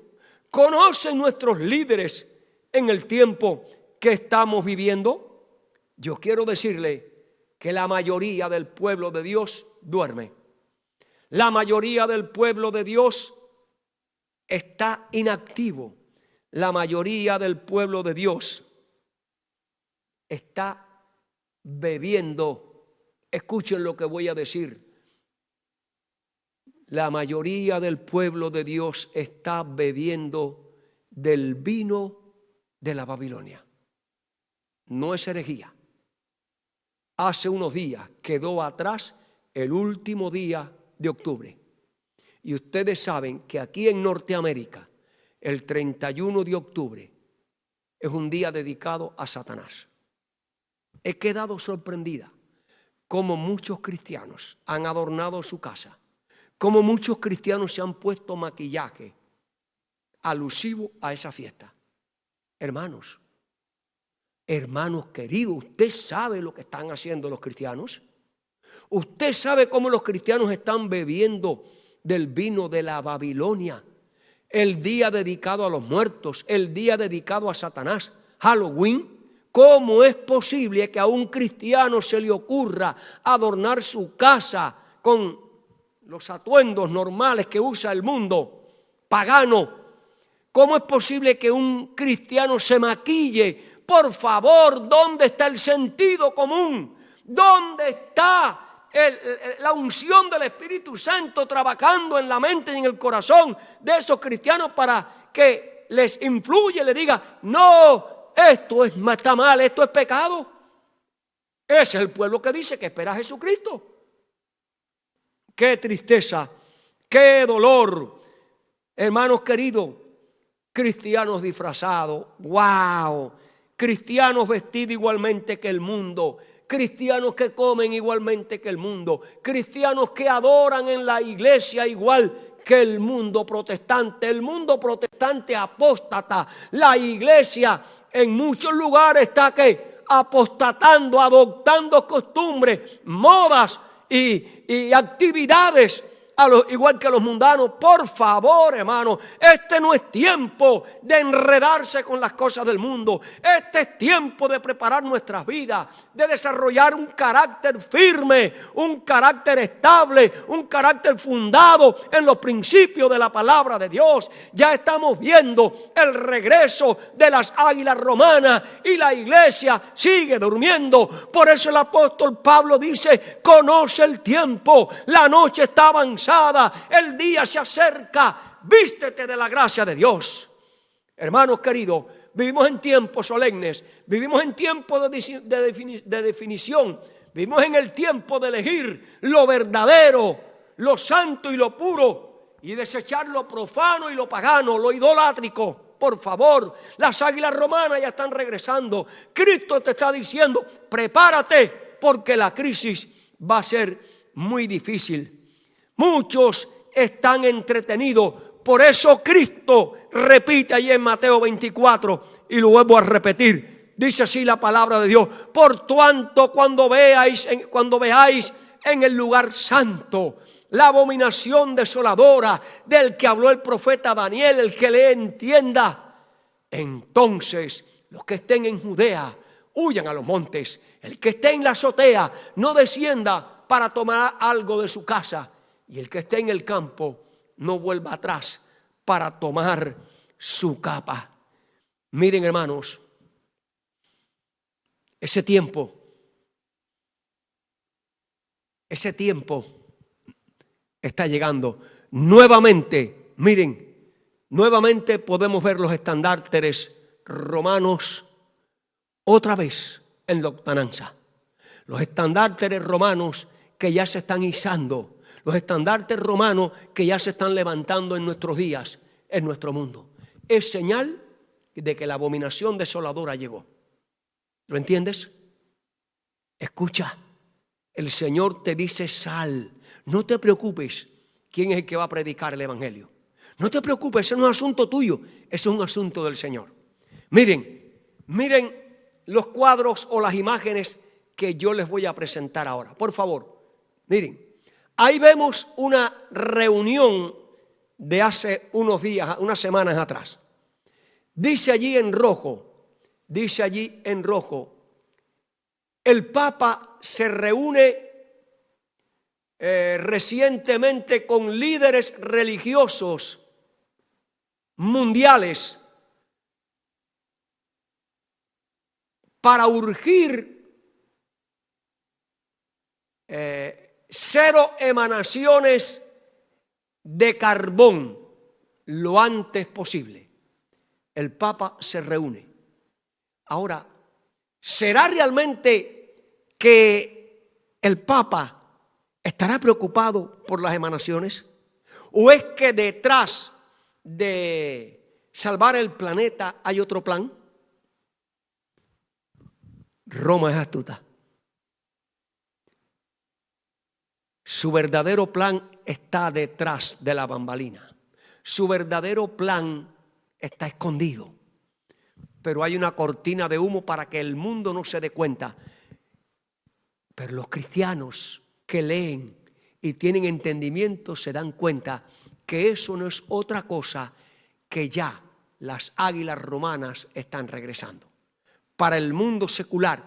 ¿Conocen nuestros líderes en el tiempo que estamos viviendo? Yo quiero decirle que la mayoría del pueblo de Dios duerme. La mayoría del pueblo de Dios está inactivo. La mayoría del pueblo de Dios está bebiendo. Escuchen lo que voy a decir. La mayoría del pueblo de Dios está bebiendo del vino de la Babilonia. No es herejía. Hace unos días quedó atrás el último día de octubre. Y ustedes saben que aquí en Norteamérica, el 31 de octubre es un día dedicado a Satanás. He quedado sorprendida cómo muchos cristianos han adornado su casa, cómo muchos cristianos se han puesto maquillaje alusivo a esa fiesta. Hermanos queridos, ¿usted sabe lo que están haciendo los cristianos? ¿Usted sabe cómo los cristianos están bebiendo del vino de la Babilonia? El día dedicado a los muertos, el día dedicado a Satanás, Halloween. ¿Cómo es posible que a un cristiano se le ocurra adornar su casa con los atuendos normales que usa el mundo pagano? ¿Cómo es posible que un cristiano se maquille? Por favor, ¿dónde está el sentido común? ¿Dónde está la unción del Espíritu Santo trabajando en la mente y en el corazón de esos cristianos para que les influya y les diga: no, esto está mal, esto es pecado? Ese es el pueblo que dice que espera a Jesucristo. Qué tristeza, qué dolor, hermanos queridos. Cristianos disfrazados, wow. Cristianos vestidos igualmente que el mundo, cristianos que comen igualmente que el mundo, cristianos que adoran en la iglesia igual que el mundo protestante apóstata. La iglesia en muchos lugares está apostatando, adoptando costumbres, modas y actividades igual que los mundanos. Por favor, hermano, este no es tiempo de enredarse con las cosas del mundo. Este es tiempo de preparar nuestras vidas, de desarrollar un carácter firme, un carácter estable, un carácter fundado en los principios de la palabra de Dios. Ya estamos viendo el regreso de las águilas romanas y la iglesia sigue durmiendo. Por eso el apóstol Pablo dice: conoce el tiempo, la noche está avanzada, el día se acerca, vístete de la gracia de Dios. Hermanos queridos, vivimos en tiempos solemnes, vivimos en tiempos de definición, vivimos en el tiempo de elegir lo verdadero, lo santo y lo puro, y desechar lo profano y lo pagano, lo idolátrico. Por favor, las águilas romanas ya están regresando. Cristo te está diciendo: prepárate, porque la crisis va a ser muy difícil. Muchos están entretenidos. Por eso Cristo repite allí en Mateo 24, y lo vuelvo a repetir. Dice así la palabra de Dios: por tanto, cuando veáis en el lugar santo la abominación desoladora del que habló el profeta Daniel, el que le entienda, entonces los que estén en Judea huyan a los montes. El que esté en la azotea no descienda para tomar algo de su casa, y el que esté en el campo no vuelva atrás para tomar su capa. Miren, hermanos, ese tiempo está llegando. Nuevamente, miren, nuevamente podemos ver los estandartes romanos otra vez en lontananza. Los estandartes romanos que ya se están izando. Los estandartes romanos que ya se están levantando en nuestros días, en nuestro mundo. Es señal de que la abominación desoladora llegó. ¿Lo entiendes? Escucha, el Señor te dice: sal. No te preocupes quién es el que va a predicar el evangelio. No te preocupes, ese no es asunto tuyo, ese es un asunto del Señor. Miren los cuadros o las imágenes que yo les voy a presentar ahora. Por favor, miren. Ahí vemos una reunión de hace unos días, unas semanas atrás. Dice allí en rojo, el Papa se reúne recientemente con líderes religiosos mundiales para urgir 0 emanaciones de carbón lo antes posible. El Papa se reúne. Ahora, ¿será realmente que el Papa estará preocupado por las emanaciones? ¿O es que detrás de salvar el planeta hay otro plan? Roma es astuta. Su verdadero plan está detrás de la bambalina. Su verdadero plan está escondido. Pero hay una cortina de humo para que el mundo no se dé cuenta. Pero los cristianos que leen y tienen entendimiento se dan cuenta que eso no es otra cosa que ya las águilas romanas están regresando. Para el mundo secular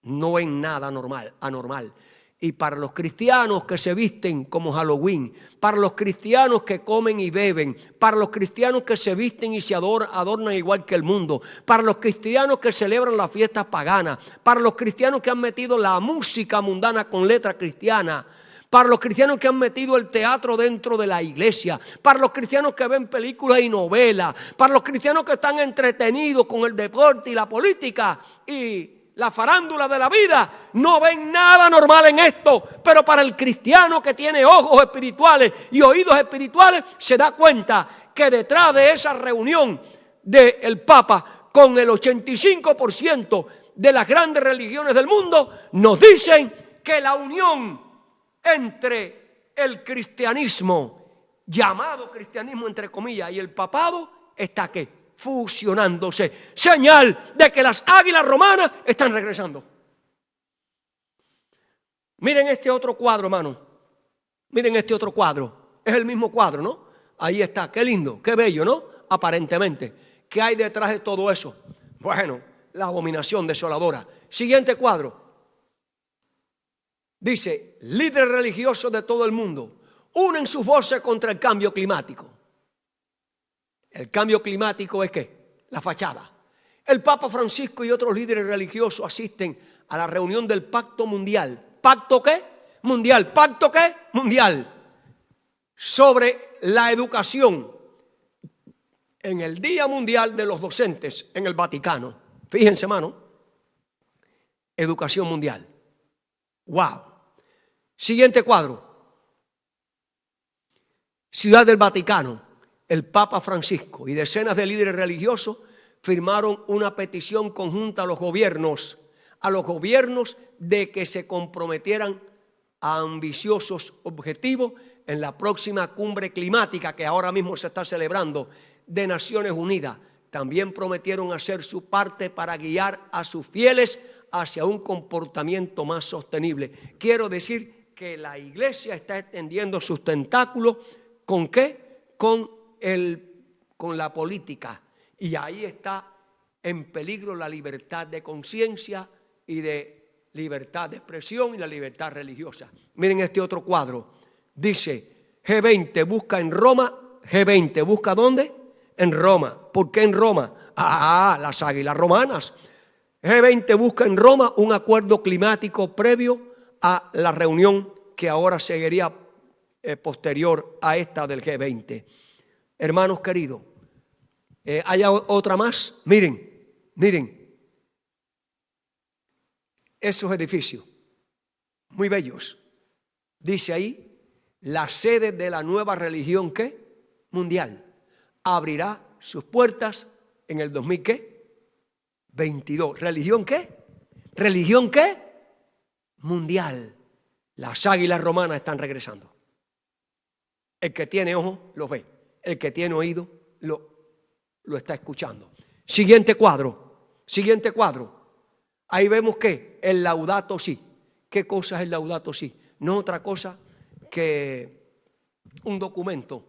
no es nada anormal. Y para los cristianos que se visten como Halloween, para los cristianos que comen y beben, para los cristianos que se visten y se adornan igual que el mundo, para los cristianos que celebran las fiestas paganas, para los cristianos que han metido la música mundana con letra cristiana, para los cristianos que han metido el teatro dentro de la iglesia, para los cristianos que ven películas y novelas, para los cristianos que están entretenidos con el deporte y la política y la farándula de la vida, no ven nada normal en esto. Pero para el cristiano que tiene ojos espirituales y oídos espirituales, se da cuenta que detrás de esa reunión del Papa, con el 85% de las grandes religiones del mundo, nos dicen que la unión entre el cristianismo, llamado cristianismo entre comillas, y el papado, está ¿qué? Fusionándose, señal de que las águilas romanas están regresando. Miren este otro cuadro, hermano. Miren este otro cuadro. Es el mismo cuadro, ¿no? Ahí está, qué lindo, qué bello, ¿no? Aparentemente. ¿Qué hay detrás de todo eso? Bueno, la abominación desoladora. Siguiente cuadro. Dice: líderes religiosos de todo el mundo unen sus voces contra el cambio climático. El cambio climático es ¿qué? La fachada. El Papa Francisco y otros líderes religiosos asisten a la reunión del Pacto Mundial. ¿Pacto qué? Mundial. ¿Pacto qué? Mundial. Sobre la educación en el Día Mundial de los Docentes en el Vaticano. Fíjense, hermano. Educación mundial. ¡Wow! Siguiente cuadro. Ciudad del Vaticano. El Papa Francisco y decenas de líderes religiosos firmaron una petición conjunta a los gobiernos de que se comprometieran a ambiciosos objetivos en la próxima cumbre climática que ahora mismo se está celebrando de Naciones Unidas. También prometieron hacer su parte para guiar a sus fieles hacia un comportamiento más sostenible. Quiero decir que la iglesia está extendiendo sus tentáculos, ¿con qué? Con la política. Y ahí está en peligro la libertad de conciencia y de libertad de expresión y la libertad religiosa. Miren este otro cuadro. Dice, G20 busca en Roma. G20 busca ¿dónde? En Roma. ¿Por qué en Roma? Las águilas romanas. G20 busca en Roma un acuerdo climático previo a la reunión que ahora seguiría posterior a esta del G20. Hermanos queridos, ¿hay otra más? Miren, esos edificios, muy bellos. Dice ahí, la sede de la nueva religión, ¿qué? Mundial. Abrirá sus puertas en el 2022. ¿Religión qué? ¿Religión qué? Mundial. Las águilas romanas están regresando. El que tiene ojo lo ve. El que tiene oído lo está escuchando. Siguiente cuadro. Ahí vemos que el Laudato Si. ¿Qué cosa es el Laudato Si? No otra cosa que un documento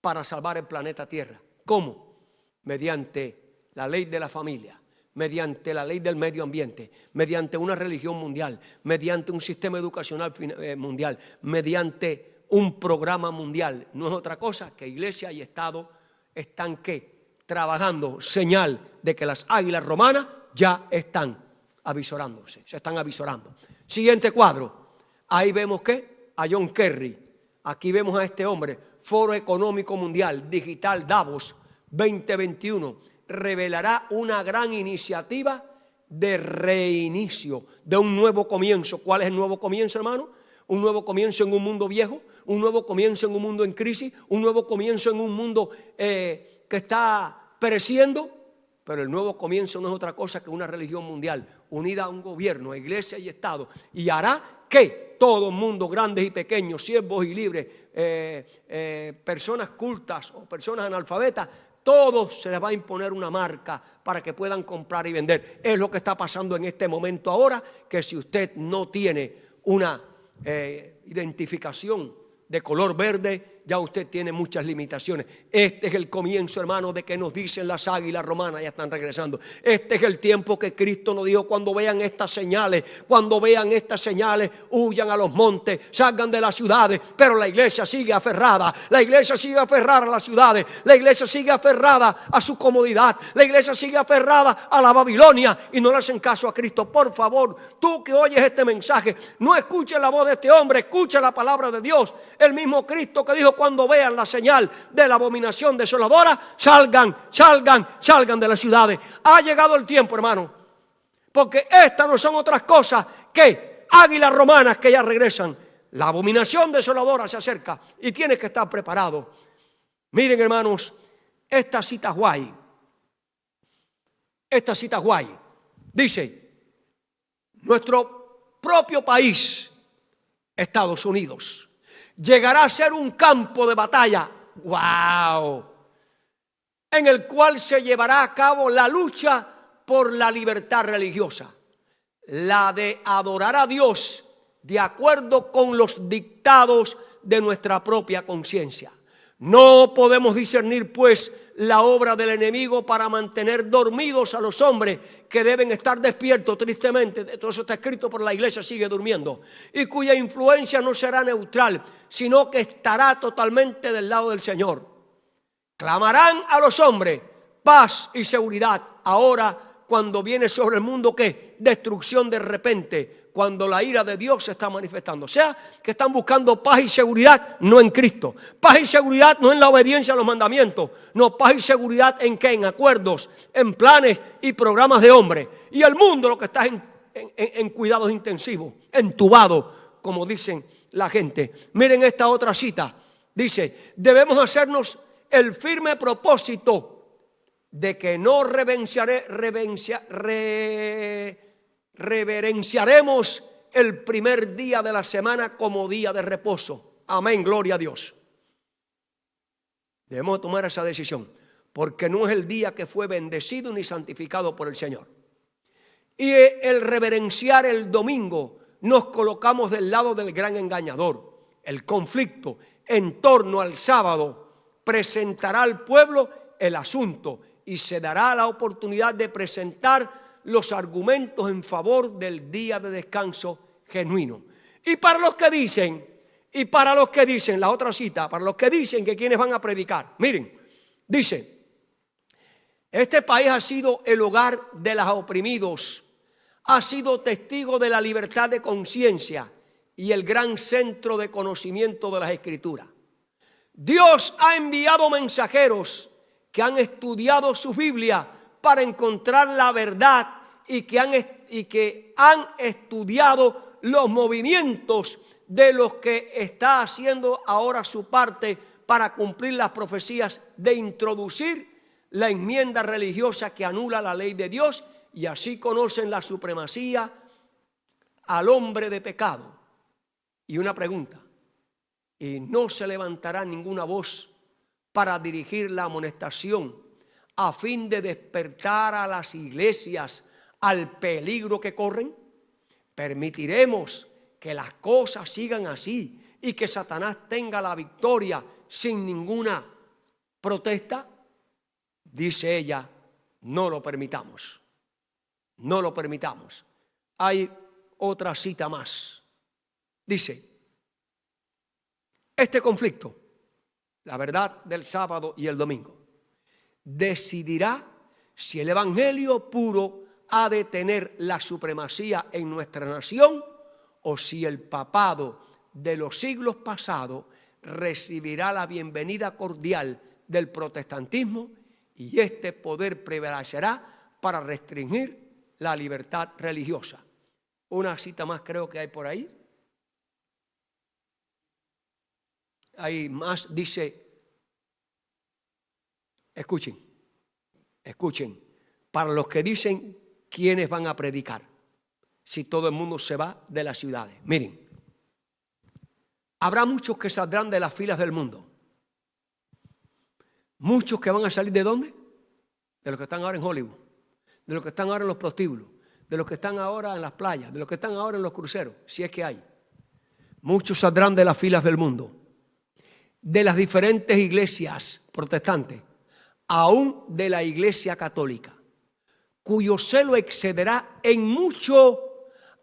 para salvar el planeta Tierra. ¿Cómo? Mediante la ley de la familia, mediante la ley del medio ambiente, mediante una religión mundial, mediante un sistema educacional mundial, mediante un programa mundial. No es otra cosa que iglesia y Estado están ¿qué? Trabajando, señal de que las águilas romanas ya están avisorándose, se están avisorando. Siguiente cuadro, ahí vemos que a John Kerry, aquí vemos a este hombre, Foro Económico Mundial, Digital Davos 2021, revelará una gran iniciativa de reinicio, de un nuevo comienzo. ¿Cuál es el nuevo comienzo, hermano? Un nuevo comienzo en un mundo viejo, un nuevo comienzo en un mundo en crisis, un nuevo comienzo en un mundo que está pereciendo. Pero el nuevo comienzo no es otra cosa que una religión mundial unida a un gobierno, a iglesia y Estado, y hará que todo el mundo, grandes y pequeños, siervos y libres, personas cultas o personas analfabetas, todos se les va a imponer una marca para que puedan comprar y vender. Es lo que está pasando en este momento ahora, que si usted no tiene una identificación de color verde, ya usted tiene muchas limitaciones. Este es el comienzo, hermano, de que nos dicen las águilas romanas, ya están regresando. Este es el tiempo que Cristo nos dijo: cuando vean estas señales, huyan a los montes, salgan de las ciudades. Pero la iglesia sigue aferrada, la iglesia sigue aferrada a las ciudades, la iglesia sigue aferrada a su comodidad, la iglesia sigue aferrada a la Babilonia y no le hacen caso a Cristo. Por favor, tú que oyes este mensaje, no escuches la voz de este hombre, escucha la palabra de Dios. El mismo Cristo que dijo: cuando vean la señal de la abominación desoladora, salgan de las ciudades. Ha llegado el tiempo, hermano, porque estas no son otras cosas que águilas romanas que ya regresan. La abominación desoladora se acerca y tienes que estar preparado. Miren, hermanos, esta cita guay. Dice: nuestro propio país, Estados Unidos, llegará a ser un campo de batalla, ¡wow!, en el cual se llevará a cabo la lucha por la libertad religiosa, la de adorar a Dios de acuerdo con los dictados de nuestra propia conciencia. No podemos discernir, pues, la obra del enemigo para mantener dormidos a los hombres que deben estar despiertos. Tristemente, todo eso está escrito, por la iglesia sigue durmiendo, y cuya influencia no será neutral, sino que estará totalmente del lado del Señor. Clamarán a los hombres paz y seguridad ahora, cuando viene sobre el mundo ¿qué? Destrucción de repente, cuando la ira de Dios se está manifestando. O sea, que están buscando paz y seguridad no en Cristo. Paz y seguridad no en la obediencia a los mandamientos. No, paz y seguridad ¿en qué? En acuerdos, en planes y programas de hombres. Y el mundo lo que está en cuidados intensivos, entubado, como dicen la gente. Miren esta otra cita. Dice: debemos hacernos el firme propósito de que no reverenciaremos el primer día de la semana como día de reposo. Amén, gloria a Dios. Debemos tomar esa decisión, porque no es el día que fue bendecido ni santificado por el Señor. Y el reverenciar el domingo, nos colocamos del lado del gran engañador. El conflicto en torno al sábado presentará al pueblo el asunto y se dará la oportunidad de presentar los argumentos en favor del día de descanso genuino. Y para los que dicen, la otra cita, para los que dicen que quienes van a predicar, miren, dice: este país ha sido el hogar de los oprimidos, ha sido testigo de la libertad de conciencia y el gran centro de conocimiento de las Escrituras. Dios ha enviado mensajeros que han estudiado su Biblia para encontrar la verdad y que han estudiado los movimientos de los que está haciendo ahora su parte para cumplir las profecías de introducir la enmienda religiosa que anula la ley de Dios, y así conocen la supremacía al hombre de pecado. Y una pregunta: ¿y no se levantará ninguna voz para dirigir la amonestación a fin de despertar a las iglesias al peligro que corren? ¿Permitiremos que las cosas sigan así y que Satanás tenga la victoria sin ninguna protesta? Dice ella: no lo permitamos. No lo permitamos. Hay otra cita más. Dice: este conflicto, la verdad del sábado y el domingo, decidirá si el evangelio puro ha de tener la supremacía en nuestra nación o si el papado de los siglos pasados recibirá la bienvenida cordial del protestantismo y este poder prevalecerá para restringir la libertad religiosa. Una cita más creo que hay por ahí. Hay más, dice, escuchen, para los que dicen quiénes van a predicar, si todo el mundo se va de las ciudades. Miren, habrá muchos que saldrán de las filas del mundo. Muchos que van a salir ¿de dónde? De los que están ahora en Hollywood, de los que están ahora en los prostíbulos, de los que están ahora en las playas, de los que están ahora en los cruceros, si es que hay. Muchos saldrán de las filas del mundo, de las diferentes iglesias protestantes, aún de la iglesia católica, cuyo celo excederá en mucho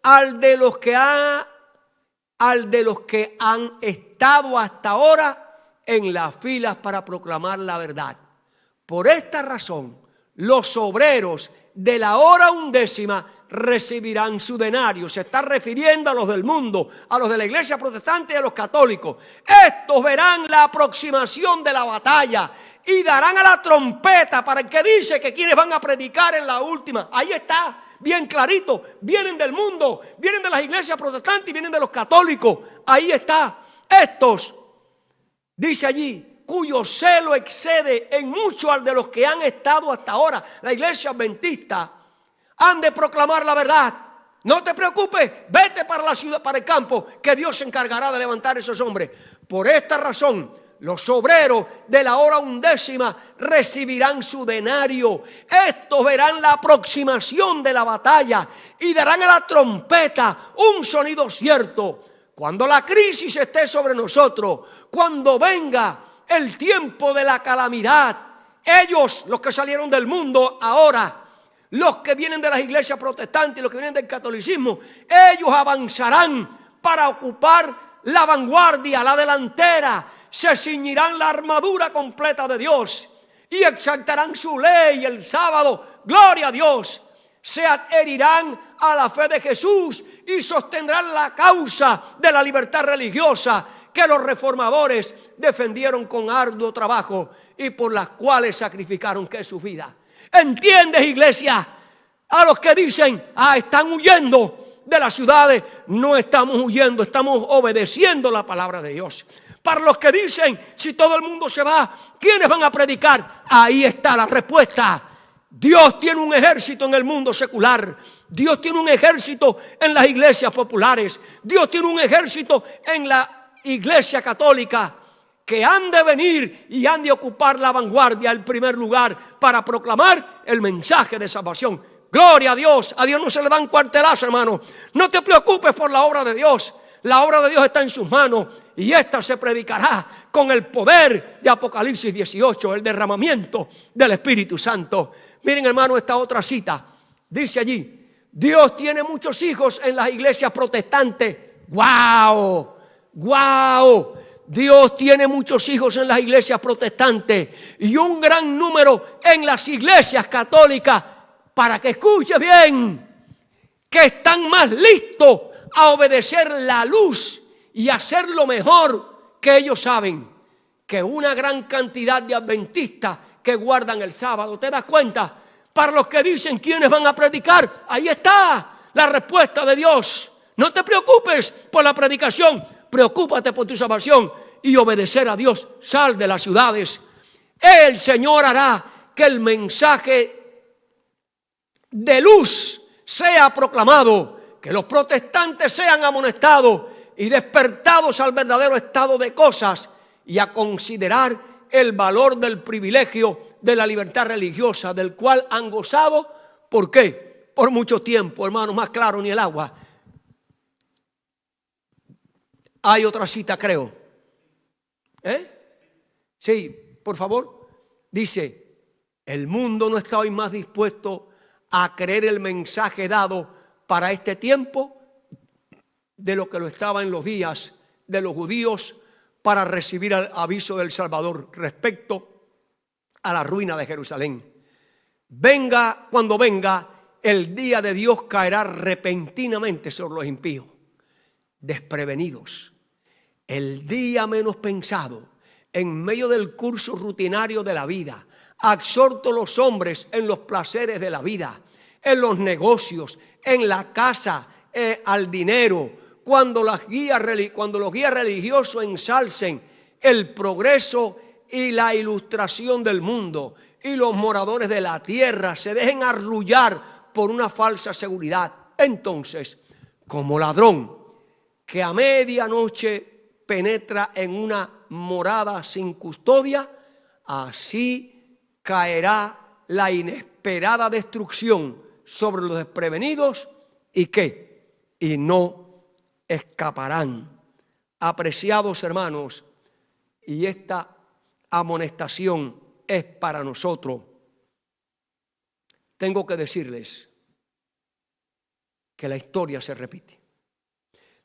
al de los que han estado hasta ahora en las filas para proclamar la verdad. Por esta razón, los obreros de la hora undécima recibirán su denario. Se está refiriendo a los del mundo, a los de la iglesia protestante y a los católicos. Estos verán la aproximación de la batalla y darán a la trompeta. Para el que dice que quienes van a predicar en la última, ahí está, bien clarito. Vienen del mundo, vienen de las iglesias protestantes y vienen de los católicos. Ahí está. Estos, dice allí, cuyo celo excede en mucho al de los que han estado hasta ahora, la iglesia adventista, han de proclamar la verdad. No te preocupes, vete para la ciudad, para el campo, que Dios se encargará de levantar esos hombres. Por esta razón, los obreros de la hora undécima recibirán su denario. Estos verán la aproximación de la batalla y darán a la trompeta un sonido cierto. Cuando la crisis esté sobre nosotros, cuando venga el tiempo de la calamidad, ellos, los que salieron del mundo ahora, los que vienen de las iglesias protestantes y los que vienen del catolicismo, ellos avanzarán para ocupar la vanguardia, la delantera, se ciñirán la armadura completa de Dios y exaltarán su ley el sábado, gloria a Dios, se adherirán a la fe de Jesús y sostendrán la causa de la libertad religiosa que los reformadores defendieron con arduo trabajo y por las cuales sacrificaron que su vida. ¿Entiendes, iglesia? A los que dicen, están huyendo de las ciudades, no estamos huyendo, estamos obedeciendo la palabra de Dios. Para los que dicen, si todo el mundo se va, ¿quiénes van a predicar? Ahí está la respuesta. Dios tiene un ejército en el mundo secular. Dios tiene un ejército en las iglesias populares. Dios tiene un ejército en la iglesia católica que han de venir y han de ocupar la vanguardia, el primer lugar para proclamar el mensaje de salvación. Gloria a Dios no se le dan cuartelazos, hermano. No te preocupes por la obra de Dios. La obra de Dios está en sus manos y esta se predicará con el poder de Apocalipsis 18, el derramamiento del Espíritu Santo. Miren, hermano, esta otra cita. Dice allí, Dios tiene muchos hijos en las iglesias protestantes. ¡Wow! ¡Wow! Dios tiene muchos hijos en las iglesias protestantes y un gran número en las iglesias católicas, para que escuche bien, que están más listos a obedecer la luz y hacer lo mejor que ellos saben, que una gran cantidad de adventistas que guardan el sábado. ¿Te das cuenta? Para los que dicen quiénes van a predicar, ahí está la respuesta de Dios. No te preocupes por la predicación, preocúpate por tu salvación y obedecer a Dios. Sal de las ciudades. El Señor hará que el mensaje de luz sea proclamado, que los protestantes sean amonestados y despertados al verdadero estado de cosas y a considerar el valor del privilegio de la libertad religiosa del cual han gozado. ¿Por qué? Por mucho tiempo, hermano, más claro ni el agua. Hay otra cita, creo. Sí, por favor. Dice, el mundo no está hoy más dispuesto a creer el mensaje dado para este tiempo de lo que lo estaba en los días de los judíos para recibir el aviso del Salvador respecto a la ruina de Jerusalén. Venga cuando venga, el día de Dios caerá repentinamente sobre los impíos, desprevenidos. El día menos pensado, en medio del curso rutinario de la vida, absortos los hombres en los placeres de la vida, en los negocios, en la casa, al dinero, cuando los guías religiosos ensalcen el progreso y la ilustración del mundo, y los moradores de la tierra se dejen arrullar por una falsa seguridad. Entonces, como ladrón que a medianoche penetra en una morada sin custodia, así caerá la inesperada destrucción sobre los desprevenidos. ¿Y qué? Y no escaparán. Apreciados hermanos, y esta amonestación es para nosotros. Tengo que decirles que la historia se repite.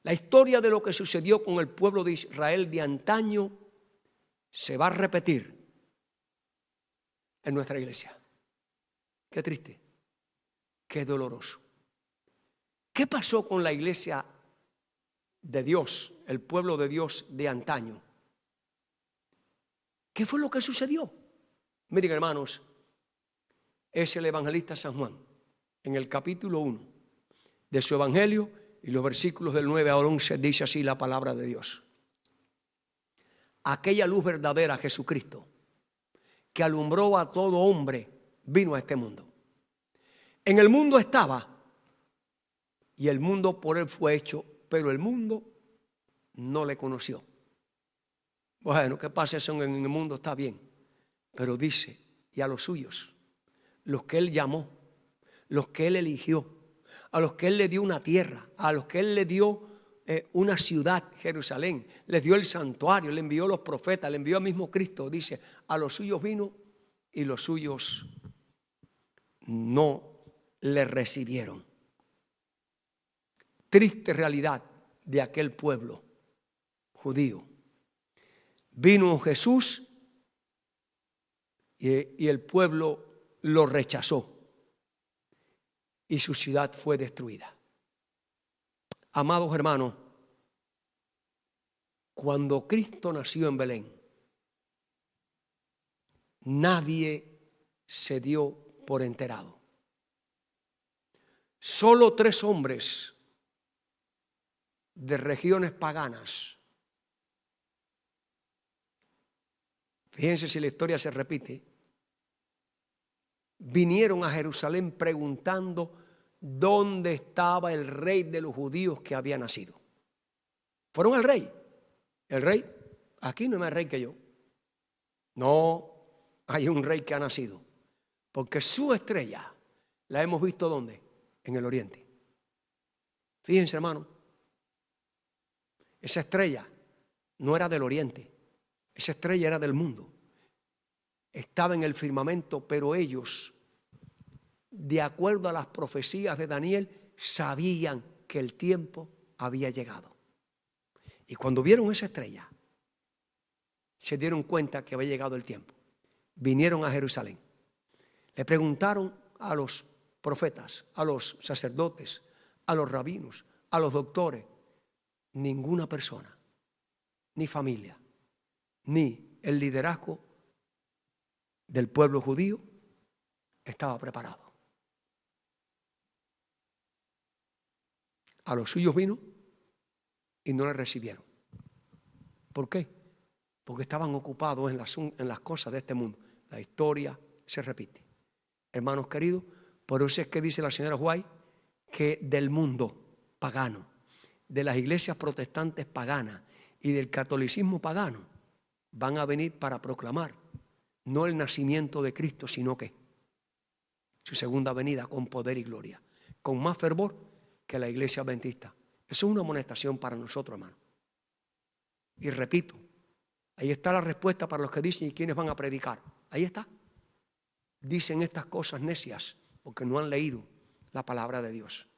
La historia de lo que sucedió con el pueblo de Israel de antaño se va a repetir en nuestra iglesia. Qué triste, qué doloroso. ¿Qué pasó con la iglesia de Dios, el pueblo de Dios de antaño? ¿Qué fue lo que sucedió? Miren, hermanos, es el evangelista San Juan, en el capítulo 1 de su evangelio, y los versículos del 9 al 11, dice así la palabra de Dios. Aquella luz verdadera, Jesucristo, que alumbró a todo hombre, vino a este mundo. En el mundo estaba, y el mundo por él fue hecho, pero el mundo no le conoció. Bueno, que pase eso en el mundo está bien, pero dice, y a los suyos, los que él llamó, los que él eligió, a los que él le dio una tierra, a los que él le dio una ciudad, Jerusalén, les dio el santuario, le envió los profetas, le envió al mismo Cristo. Dice, a los suyos vino y los suyos no le recibieron. Triste realidad de aquel pueblo judío. Vino Jesús y el pueblo lo rechazó y su ciudad fue destruida. Amados hermanos, cuando Cristo nació en Belén, nadie se dio por enterado. Solo 3 hombres de regiones paganas, fíjense si la historia se repite, vinieron a Jerusalén preguntando dónde estaba el rey de los judíos que había nacido. Fueron al rey. El rey, aquí no hay más rey que yo. No, hay un rey que ha nacido. Porque su estrella la hemos visto ¿dónde? En el oriente. Fíjense, hermano. Esa estrella no era del oriente. Esa estrella era del mundo. Estaba en el firmamento, pero ellos, de acuerdo a las profecías de Daniel, sabían que el tiempo había llegado. Y cuando vieron esa estrella, se dieron cuenta que había llegado el tiempo. Vinieron a Jerusalén. Le preguntaron a los profetas, a los sacerdotes, a los rabinos, a los doctores. Ninguna persona, ni familia, ni el liderazgo del pueblo judío estaba preparado. A los suyos vino y no le recibieron. ¿Por qué? Porque estaban ocupados en las cosas de este mundo. La historia se repite. Hermanos queridos, por eso es que dice la señora White que del mundo pagano, de las iglesias protestantes paganas y del catolicismo pagano, van a venir para proclamar no el nacimiento de Cristo, sino que su segunda venida con poder y gloria, con más fervor que la iglesia adventista. Eso es una amonestación para nosotros, hermano. Y repito, ahí está la respuesta para los que dicen, ¿y quiénes van a predicar? Ahí está. Dicen estas cosas necias porque no han leído la palabra de Dios.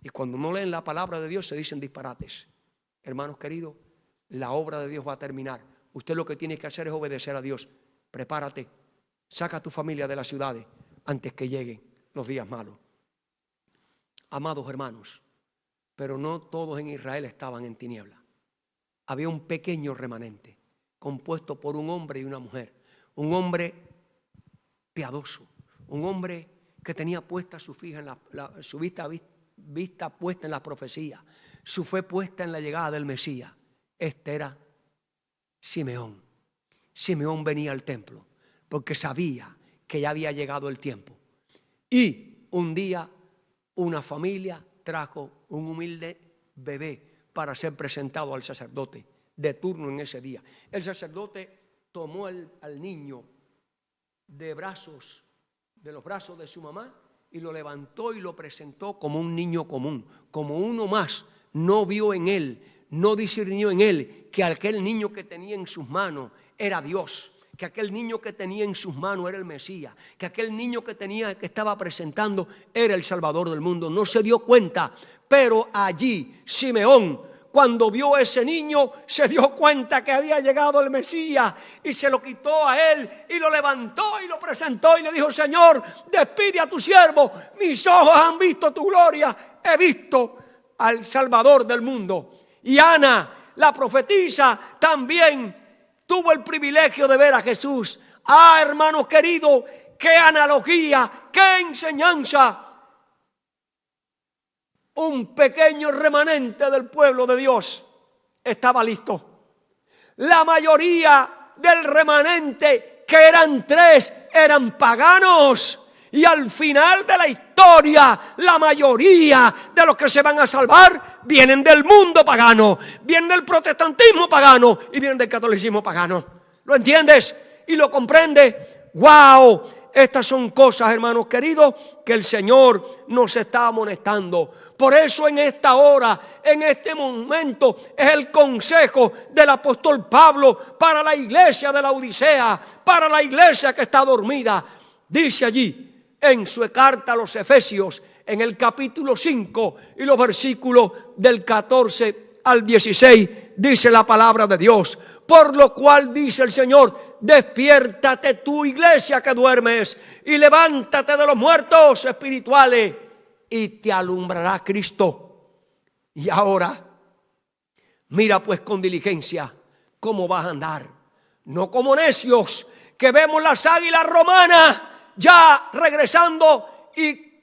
Y cuando no leen la palabra de Dios se dicen disparates. Hermanos queridos, la obra de Dios va a terminar. Usted lo que tiene que hacer es obedecer a Dios. Prepárate, saca a tu familia de las ciudades antes que lleguen los días malos. Amados hermanos, pero no todos en Israel estaban en tinieblas. Había un pequeño remanente compuesto por un hombre y una mujer. Un hombre piadoso, un hombre que tenía puesta su vista puesta en la profecía, su fe puesta en la llegada del Mesías. Este era Simeón. Simeón venía al templo porque sabía que ya había llegado el tiempo. Y un día una familia trajo un humilde bebé para ser presentado al sacerdote de turno en ese día. El sacerdote tomó al niño de los brazos de su mamá y lo levantó y lo presentó como un niño común, como uno más. No vio en él, no discernió en él que aquel niño que tenía en sus manos era Dios, que aquel niño que tenía en sus manos era el Mesías, que aquel niño que estaba presentando era el Salvador del mundo. No se dio cuenta, pero allí Simeón, cuando vio a ese niño, se dio cuenta que había llegado el Mesías y se lo quitó a él y lo levantó y lo presentó y le dijo: Señor, despide a tu siervo, mis ojos han visto tu gloria, he visto al Salvador del mundo. Y Ana, la profetisa, también tuvo el privilegio de ver a Jesús. Ah, hermanos queridos, qué analogía, qué enseñanza. Un pequeño remanente del pueblo de Dios estaba listo. La mayoría del remanente, que eran 3, eran paganos. Y al final de la historia, la mayoría de los que se van a salvar vienen del mundo pagano, vienen del protestantismo pagano y vienen del catolicismo pagano. ¿Lo entiendes y lo comprendes? ¡Wow! Estas son cosas, hermanos queridos, que el Señor nos está amonestando. Por eso en esta hora, en este momento, es el consejo del apóstol Pablo para la iglesia de la Odisea, para la iglesia que está dormida. Dice allí en su carta a los Efesios, en el capítulo 5 y los versículos del 14 al 16, dice la palabra de Dios: por lo cual dice el Señor, despiértate tú, iglesia que duermes, y levántate de los muertos espirituales, y te alumbrará Cristo. Y ahora, mira pues con diligencia cómo vas a andar, no como necios, que vemos las águilas romanas ya regresando y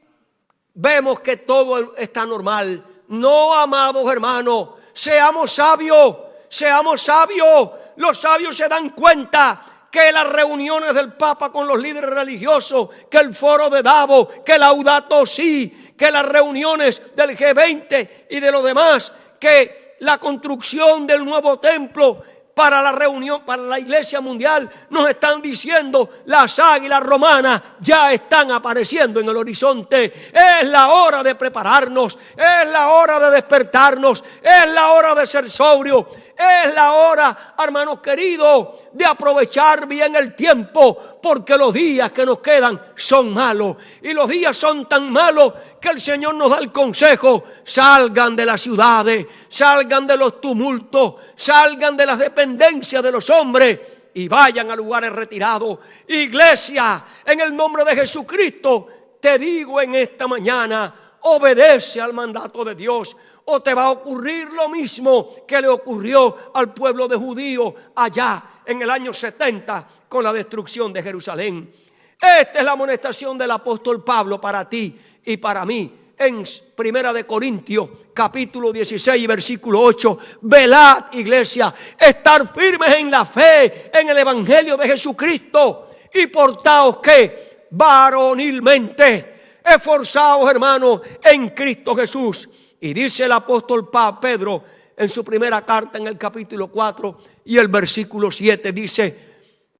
vemos que todo está normal. No, amados hermanos, seamos sabios, seamos sabios. Los sabios se dan cuenta que las reuniones del Papa con los líderes religiosos, que el foro de Davos, que Laudato Si, que las reuniones del G20 y de los demás, que la construcción del nuevo templo para la reunión, para la iglesia mundial, nos están diciendo las águilas romanas ya están apareciendo en el horizonte. Es la hora de prepararnos, es la hora de despertarnos, es la hora de ser sobrio, es la hora, hermanos queridos, de aprovechar bien el tiempo, porque los días que nos quedan son malos, y los días son tan malos que el Señor nos da el consejo: salgan de las ciudades, salgan de los tumultos, salgan de las dependencias de los hombres y vayan a lugares retirados. Iglesia, en el nombre de Jesucristo, te digo en esta mañana, obedece al mandato de Dios, o te va a ocurrir lo mismo que le ocurrió al pueblo de judíos allá en el año 70 con la destrucción de Jerusalén. Esta es la amonestación del apóstol Pablo para ti y para mí. En Primera de Corintios, capítulo 16, versículo 8. Velad, iglesia, estar firmes en la fe, en el evangelio de Jesucristo, y portaos que varonilmente, esforzaos, hermanos, en Cristo Jesús. Y dice el apóstol Pedro en su primera carta, en el capítulo 4 y el versículo 7, dice: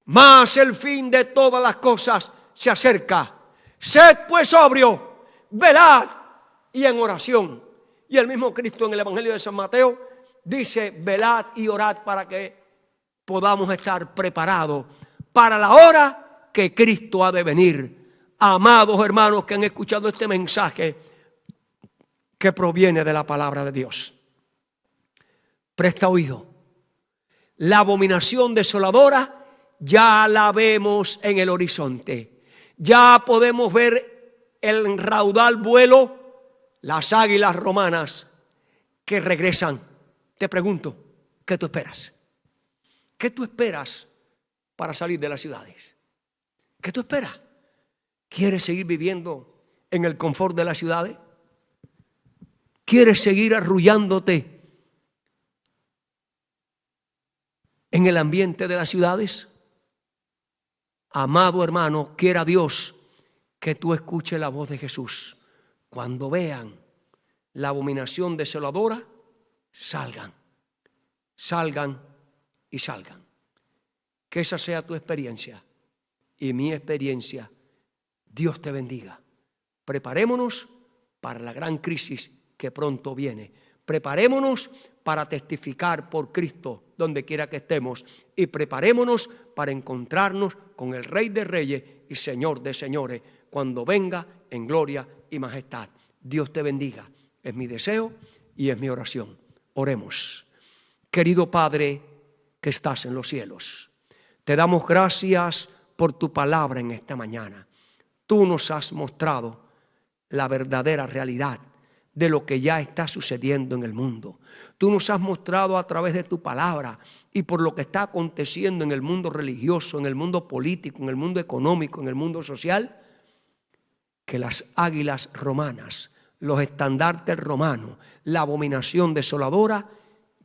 mas el fin de todas las cosas se acerca. Sed pues sobrio, velad y en oración. Y el mismo Cristo en el Evangelio de San Mateo dice: velad y orad para que podamos estar preparados para la hora que Cristo ha de venir. Amados hermanos que han escuchado este mensaje que proviene de la palabra de Dios, presta oído. La abominación desoladora ya la vemos en el horizonte. Ya podemos ver el raudal vuelo, las águilas romanas que regresan. Te pregunto, ¿qué tú esperas? ¿Qué tú esperas para salir de las ciudades? ¿Qué tú esperas? ¿Quieres seguir viviendo en el confort de las ciudades? ¿Quieres seguir arrullándote en el ambiente de las ciudades? Amado hermano, quiera Dios que tú escuches la voz de Jesús. Cuando vean la abominación desoladora, salgan, salgan y salgan. Que esa sea tu experiencia y mi experiencia. Dios te bendiga. Preparémonos para la gran crisis que pronto viene. Preparémonos para testificar por Cristo donde quiera que estemos, y preparémonos para encontrarnos con el Rey de Reyes y Señor de Señores cuando venga en gloria y majestad. Dios te bendiga. Es mi deseo y es mi oración. Oremos. Querido Padre que estás en los cielos, te damos gracias por tu palabra en esta mañana. Tú nos has mostrado la verdadera realidad de lo que ya está sucediendo en el mundo. Tú nos has mostrado a través de tu palabra y por lo que está aconteciendo en el mundo religioso, en el mundo político, en el mundo económico, en el mundo social, que las águilas romanas, los estandartes romanos, la abominación desoladora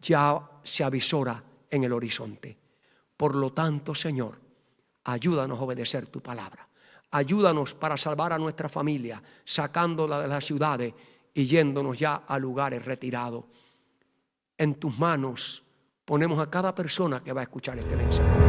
ya se avisora en el horizonte. Por lo tanto, Señor, ayúdanos a obedecer tu palabra. Ayúdanos para salvar a nuestra familia, sacándola de las ciudades y yéndonos ya a lugares retirados. En tus manos ponemos a cada persona que va a escuchar este mensaje.